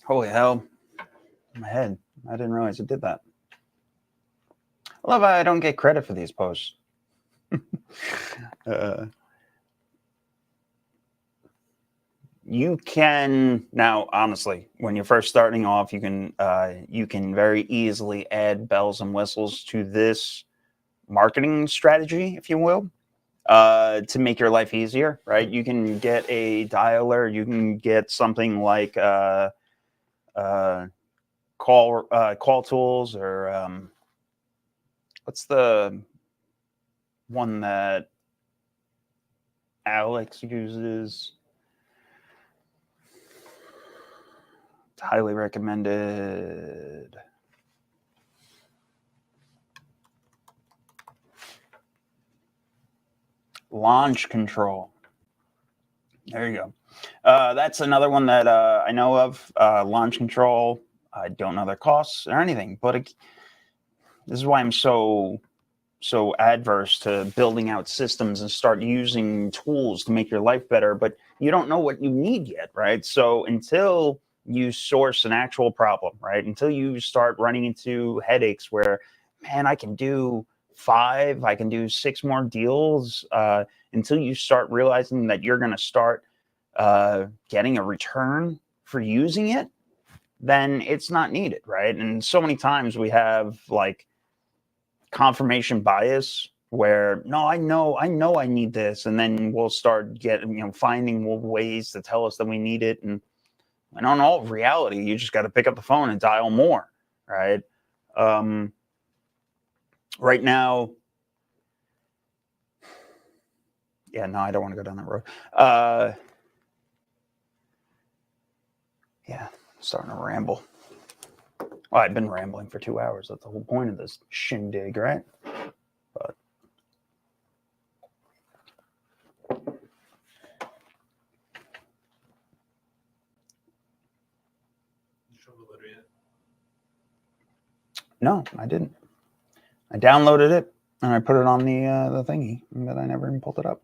Holy hell. My head. I didn't realize it did that. I love how I don't get credit for these posts. You can now, honestly, when you're first starting off, you can very easily add bells and whistles to this marketing strategy, if you will, to make your life easier, right? You can get a dialer, you can get something like call tools, or what's the one that Alex uses? It's highly recommended. Launch control. There you go. That's another one that I know of. Launch control. I don't know their costs or anything, but this is why I'm so adverse to building out systems and start using tools to make your life better. But you don't know what you need yet, right? So until you source an actual problem, right? Until you start running into headaches where, man, I can do 5, I can do 6 more deals, until you start realizing that you're going to start getting a return for using it, then it's not needed, right? And so many times we have like confirmation bias where, no, I know I need this, and then we'll start finding ways to tell us that we need it, and on all reality, you just got to pick up the phone and dial more, right? Right now, yeah, no, I don't want to go down that road. Yeah, I'm starting to ramble. Well, I've been rambling for 2 hours. That's the whole point of this shindig, right? But no, I didn't. I downloaded it. And I put it on the thingy, but I never even pulled it up.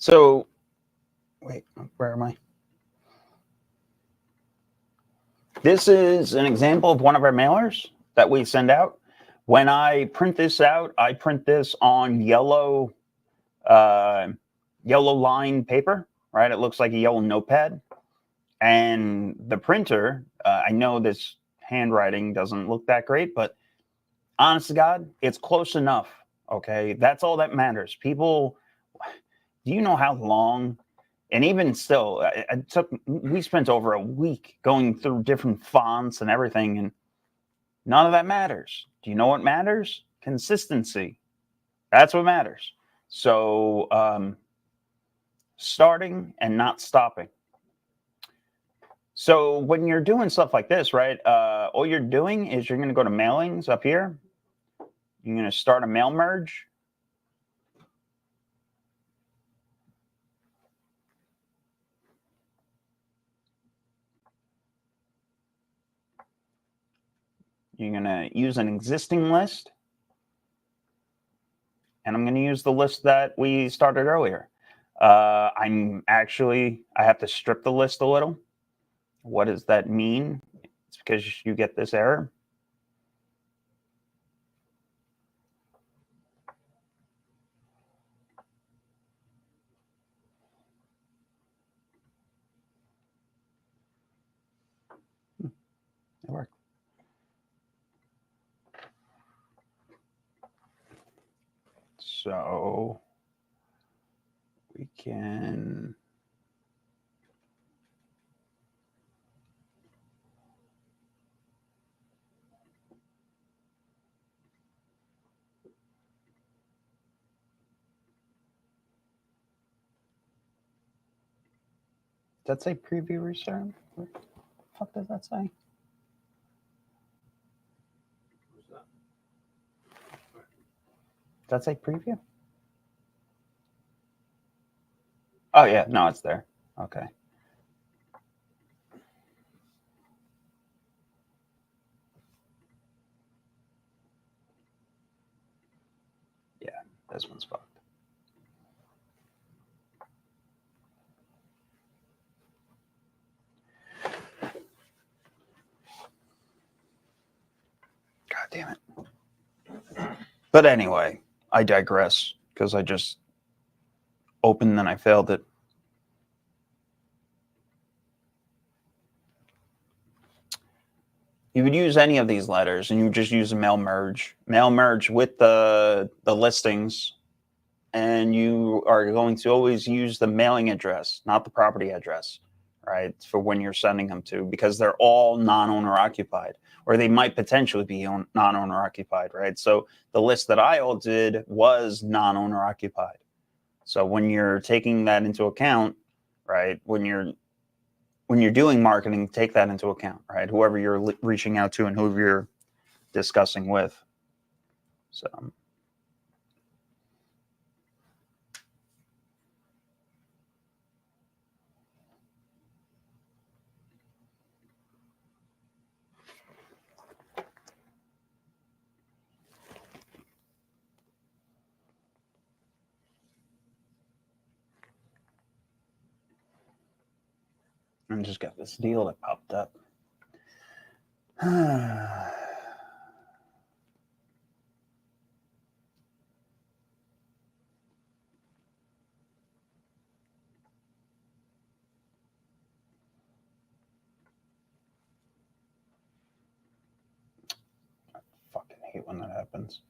So, wait, where am I? This is an example of one of our mailers that we send out. When I print this out, I print this on yellow line paper, right? It looks like a yellow notepad. And the printer, I know this handwriting doesn't look that great, but honest to God, it's close enough. Okay. That's all that matters. People, do you know how long? And even still, we spent over a week going through different fonts and everything, and none of that matters. Do you know what matters? Consistency. That's what matters. So, starting and not stopping. So when you're doing stuff like this, right, all you're doing is you're going to go to mailings up here. You're going to start a mail merge. You're going to use an existing list. And I'm going to use the list that we started earlier. I have to strip the list a little. What does that mean? It's because you get this error. It worked. So we can does that say preview reserve? What the fuck does that say? Who's that? Does that say preview? Oh yeah, no, it's there. Okay. Yeah, this one's fucked. God damn it. But anyway, I digress because I just opened and I failed it. You would use any of these letters and you would just use a mail merge with the listings, and you are going to always use the mailing address, not the property address, right? For when you're sending them to, because they're all non-owner occupied, or they might potentially be non-owner occupied, right? So the list that I all did was non-owner occupied. So when you're taking that into account, right, when you're doing marketing, take that into account, right? Whoever you're reaching out to and whoever you're discussing with. So I just got this deal that popped up. Fucking hate when that happens.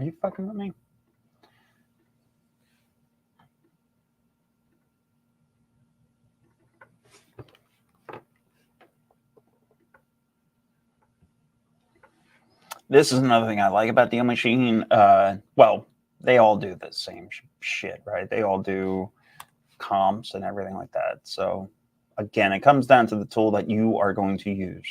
Are you fucking with me? This is another thing I like about DealMachine. Well, they all do the same shit, right? They all do comps and everything like that. So, again, it comes down to the tool that you are going to use.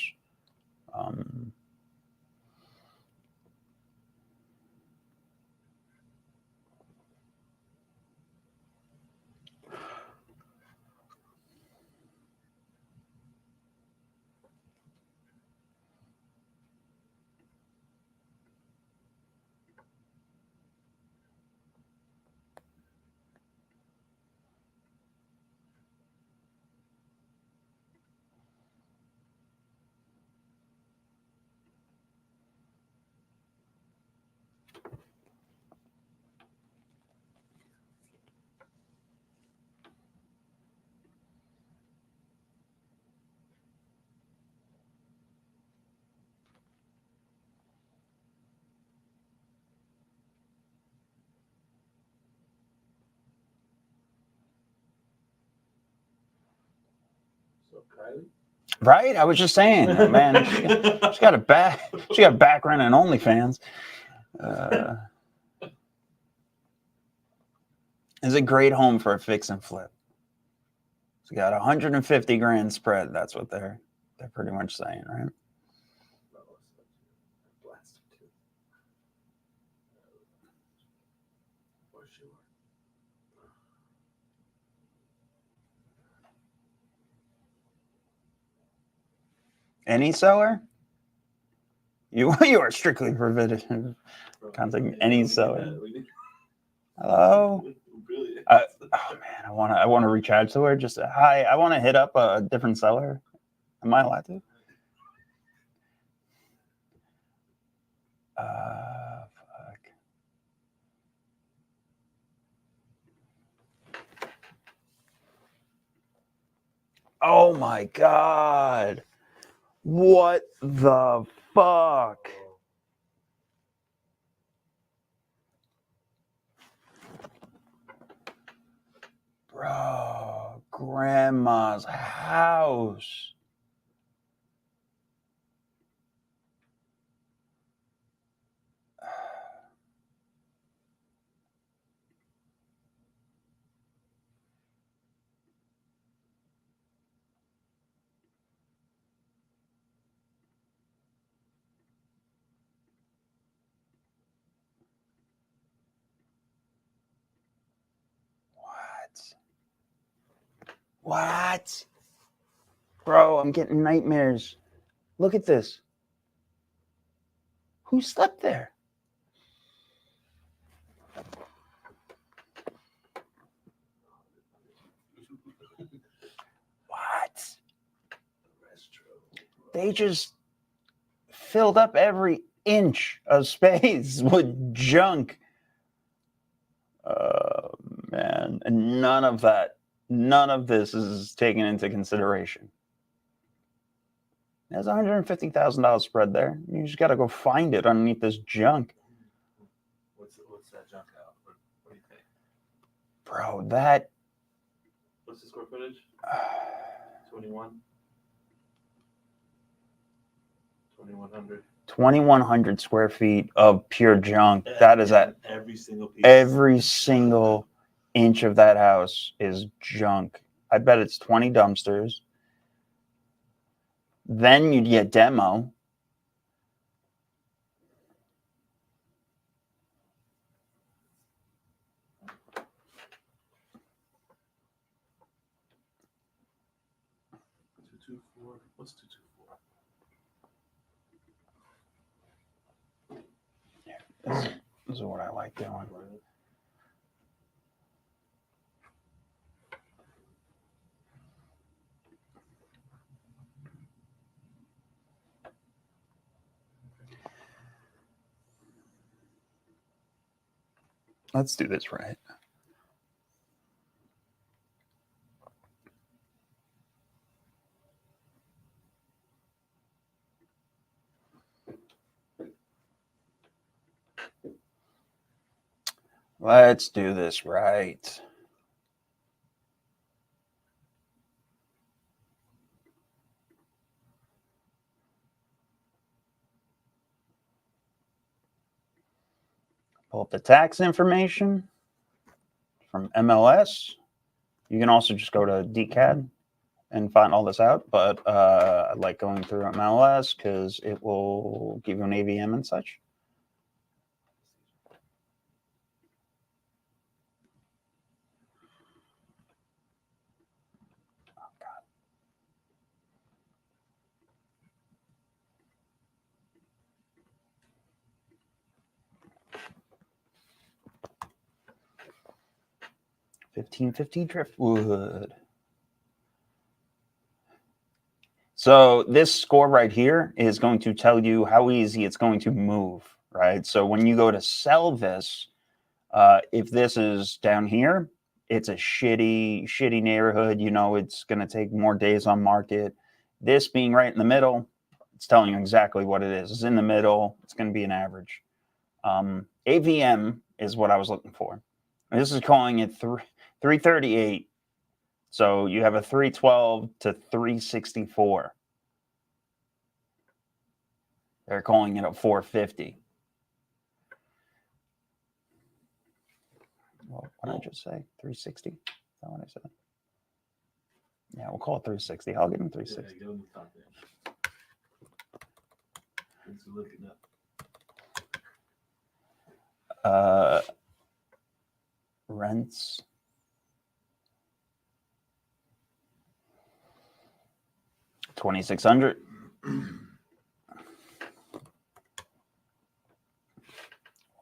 So Kylie? Right? I was just saying, man, she's got a background in OnlyFans. It's a great home for a fix and flip. It's got 150 grand spread. That's what they're pretty much saying, right? Any seller? You are strictly prohibited. Contact any seller. Hello. Oh man, I want to reach out to her. Just hi. I want to hit up a different seller. Am I allowed to? Fuck. Oh my god. What the fuck? Bro, grandma's house. What? Bro, I'm getting nightmares. Look at this. Who slept there? What? They just filled up every inch of space with junk. Man. And none of this is taken into consideration. There's $150,000 spread there. You just got to go find it underneath this junk. What's that junk out? What do you think? Bro, that... What's the square footage? 21? 2100. 2,100 square feet of pure junk. That is at every single piece. Every single inch of that house is junk. I bet it's 20 dumpsters. Then you'd get demo. What's 224? Yeah, this is what I like doing. Let's do this right. Let's do this right. Pull up the tax information from MLS. You can also just go to DCAD and find all this out, but I like going through MLS because it will give you an AVM and such. Oh, God. $15.50 driftwood. So this score right here is going to tell you how easy it's going to move, right? So when you go to sell this, if this is down here, it's a shitty neighborhood. You know, it's going to take more days on market. This being right in the middle, it's telling you exactly what it is. It's in the middle. It's going to be an average. AVM is what I was looking for. And this is calling it 338. So you have a 312 to 364. They're calling it a 450. Well, what did I just say? 360? Is that what I said? Yeah, we'll call it 360. I'll give him 360. Yeah, give him the top end. Thanks for looking up. Rents. $2,600.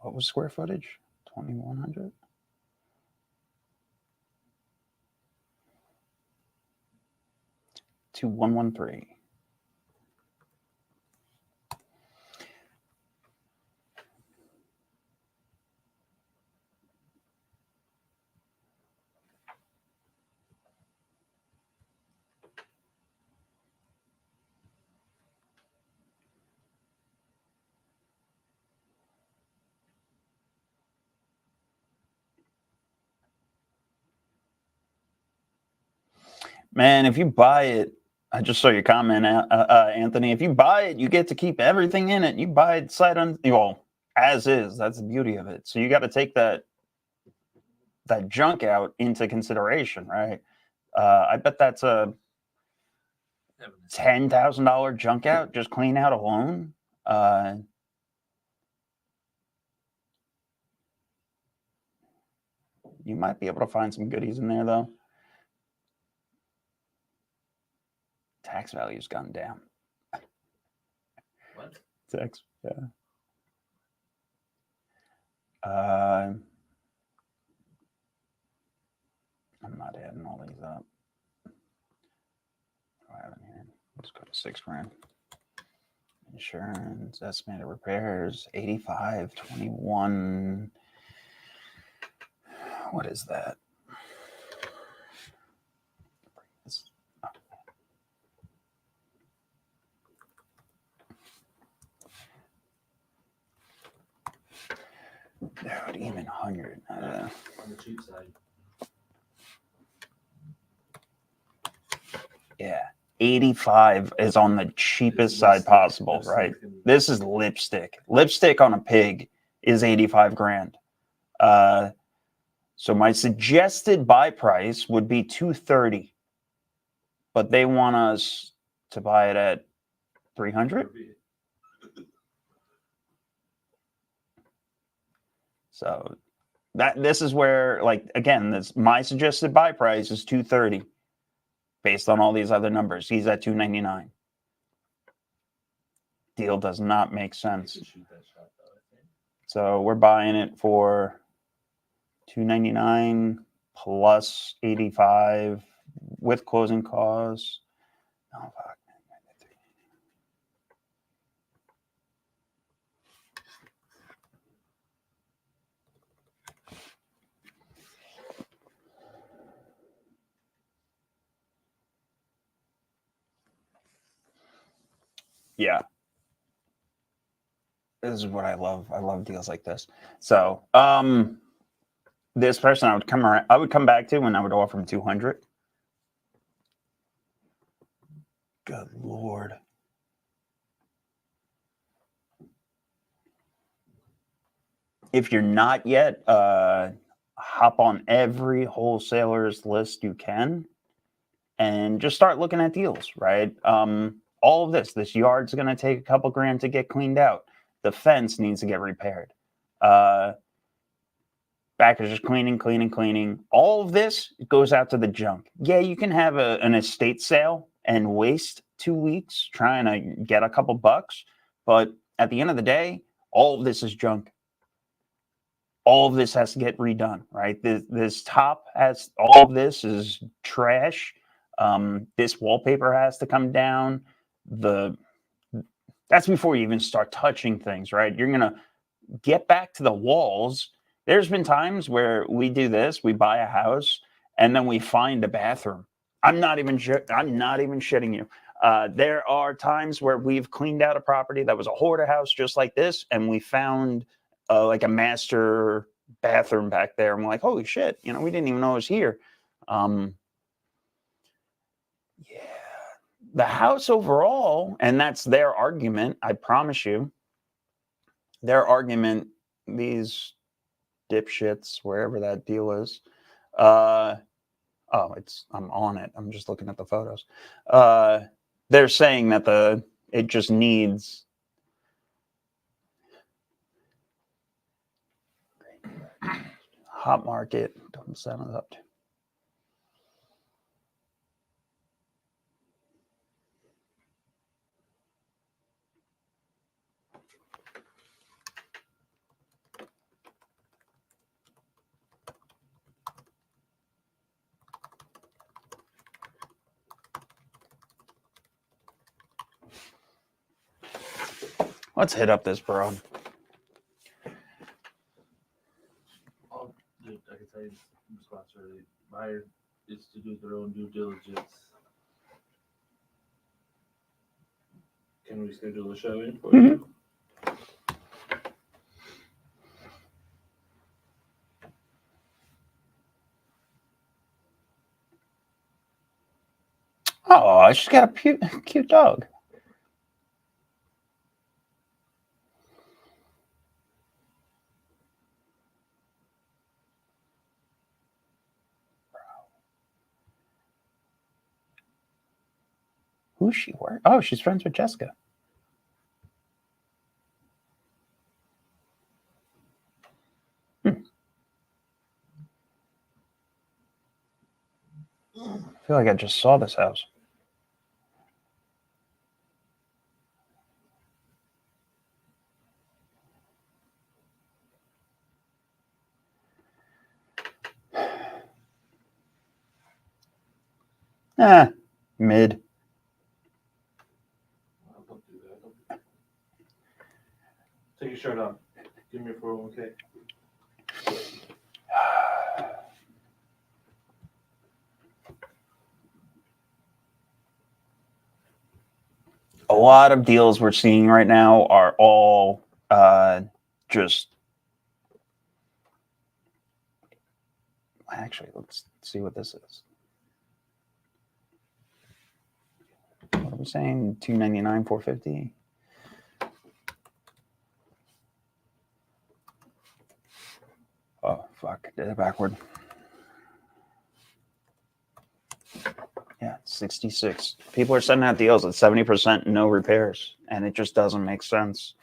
What was square footage? 2,100. To 113. Man, if you buy it, I just saw your comment, Anthony. If you buy it, you get to keep everything in it. You buy it sight as is. That's the beauty of it. So you got to take that junk out into consideration, right? I bet that's a $10,000 junk out, just clean out alone. You might be able to find some goodies in there, though. Tax value's gone down. What? Tax, yeah. I'm not adding all these up. What do I have in here? Let's go to $6,000. Insurance, estimated repairs, 85, 21. What is that? Dude, even 100. On the cheap side. Yeah. 85 is on the cheapest side possible, right? This is lipstick. Lipstick on a pig is 85 grand. So my suggested buy price would be 230, but they want us to buy it at 300. So this is where, like, again, my suggested buy price is 230 based on all these other numbers. He's at 299. Deal does not make sense. So we're buying it for 299 plus 85 with closing costs. Oh, fuck. Yeah. This is what I love. I love deals like this. So, this person I would come back to, and I would offer him 200. Good Lord. If you're not yet, hop on every wholesaler's list you can and just start looking at deals, right? All of this yard's going to take a couple grand to get cleaned out. The fence needs to get repaired. Back is just cleaning. All of this goes out to the junk. Yeah, you can have an estate sale and waste 2 weeks trying to get a couple bucks, but at the end of the day, all of this is junk. All of this has to get redone, right? This top has, all of this is trash. This wallpaper has to come down. That's before you even start touching things, right? You're gonna get back to the walls. There's been times where we do this, we buy a house, and then we find a bathroom. I'm not even shitting you. There are times where we've cleaned out a property that was a hoarder house just like this, and we found like a master bathroom back there, and we're like, holy shit, we didn't even know it was here. Yeah, the house overall, and that's their argument, I promise you, their argument, these dipshits, wherever that deal is, I'm on it, I'm just looking at the photos. They're saying that it just needs hot market. Don't set it up. Let's hit up this broad. Dude, I can tell you the response early. Buyer is to do their own due diligence. Can we schedule a showing for you? Oh, she's got a cute dog. Who's she? Where? Oh, she's friends with Jessica. I feel like I just saw this house. Mid. Don't do that. Take your shirt off. Give me your 401k. A lot of deals we're seeing right now are all just. Actually, let's see what this is. What are we saying? $299, $450. Oh fuck! Did it backward. Yeah, 66. People are sending out deals at 70% no repairs, and it just doesn't make sense.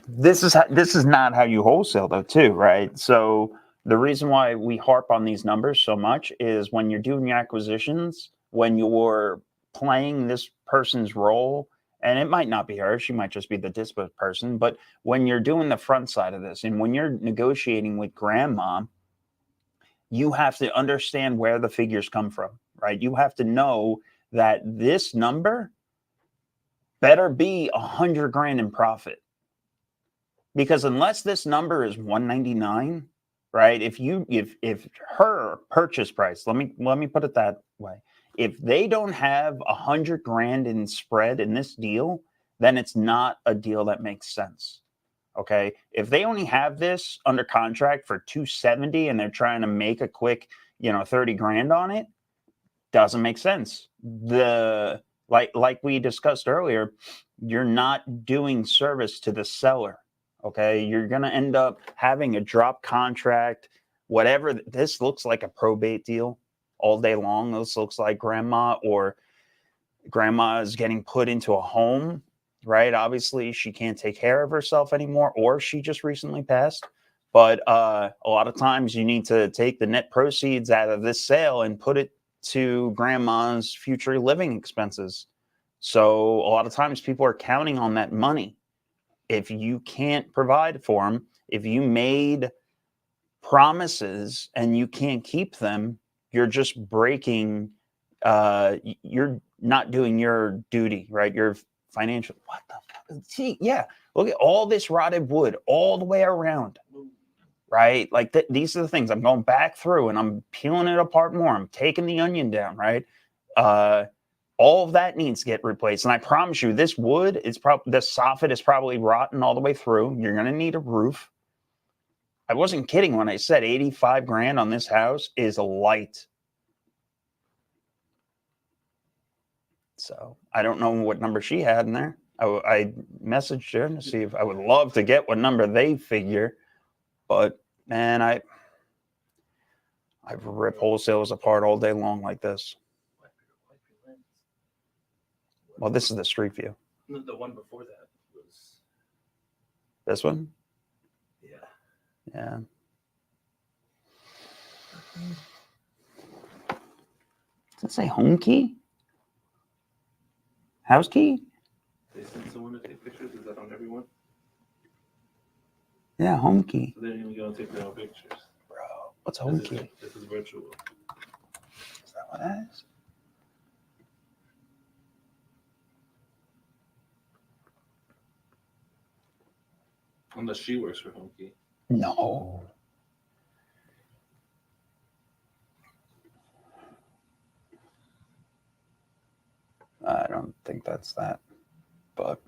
This is not how you wholesale, though, too, right? So the reason why we harp on these numbers so much is when you're doing your acquisitions, when you're playing this person's role, and it might not be her, she might just be the disparate person, but when you're doing the front side of this, and when you're negotiating with grandma, you have to understand where the figures come from, right? You have to know that this number better be 100 grand in profit. Because unless this number is 199, right? If her purchase price, let me put it that way. If they don't have 100 grand in spread in this deal, then it's not a deal that makes sense. Okay. If they only have this under contract for 270 and they're trying to make a quick, 30 grand on it, doesn't make sense. Like we discussed earlier, you're not doing service to the seller. Okay. You're going to end up having a drop contract, whatever. This looks like a probate deal all day long. This looks like grandma is getting put into a home, right? Obviously, she can't take care of herself anymore, or she just recently passed. But a lot of times you need to take the net proceeds out of this sale and put it to grandma's future living expenses. So a lot of times people are counting on that money. If you can't provide for them, if you made promises and you can't keep them, you're just breaking, you're not doing your duty, right? Your financial, what the fuck? See, yeah, look at all this rotted wood all the way around, right? Like these are the things I'm going back through and I'm peeling it apart more. I'm taking the onion down, right? All of that needs to get replaced. And I promise you, this wood is probably, the soffit is probably rotten all the way through. You're going to need a roof. I wasn't kidding when I said 85 grand on this house is light. So I don't know what number she had in there. I messaged her to see if I would love to get what number they figure. But man, I've ripped wholesales apart all day long like this. Well, this is the street view. The one before that was this one. Yeah. Yeah. Does it say home key? House key? They sent someone to take pictures. Is that on everyone? Yeah, home key. So they're even going to take their own pictures. Bro, what's home key? This is virtual. Is that what that is? Unless she works for home key. No. I don't think that's that, but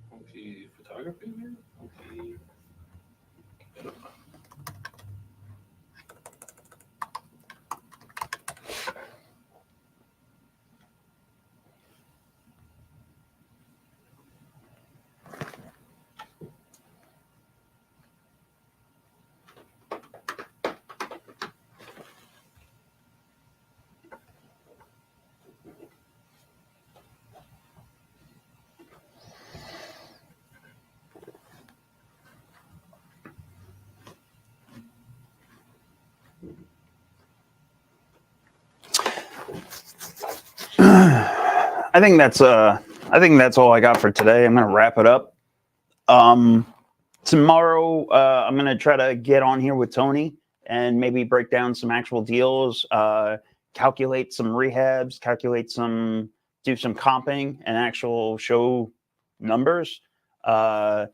Home key photography, man? Home key. I don't know. I think that's all I got for today. I'm gonna wrap it up. Tomorrow, I'm gonna try to get on here with Tony and maybe break down some actual deals, calculate some rehabs, do some comping and actual show numbers. That'll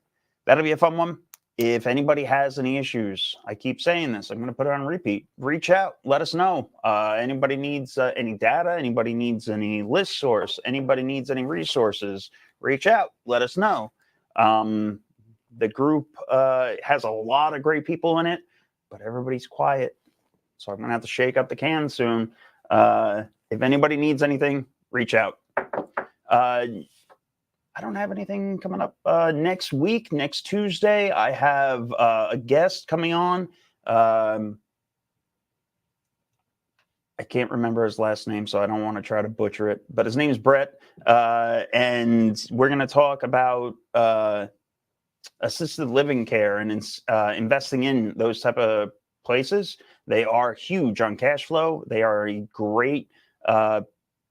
be a fun one. If anybody has any issues, I keep saying this, I'm going to put it on repeat. Reach out. Let us know. Anybody needs any data, anybody needs any list source, anybody needs any resources, reach out. Let us know. The group has a lot of great people in it, but everybody's quiet. So I'm going to have to shake up the can soon. If anybody needs anything, reach out. I don't have anything coming up next week. Next Tuesday, I have a guest coming on. I can't remember his last name, so I don't want to try to butcher it. But his name is Brett, and we're going to talk about assisted living care and investing in those type of places. They are huge on cash flow. They are a great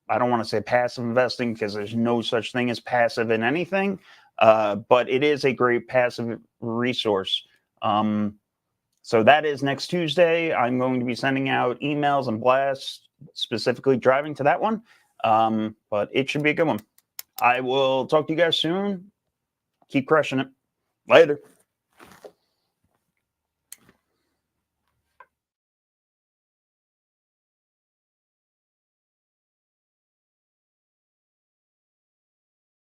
I don't want to say passive investing because there's no such thing as passive in anything, but it is a great passive resource. So that is next Tuesday. I'm going to be sending out emails and blasts, specifically driving to that one, but it should be a good one. I will talk to you guys soon. Keep crushing it. Later.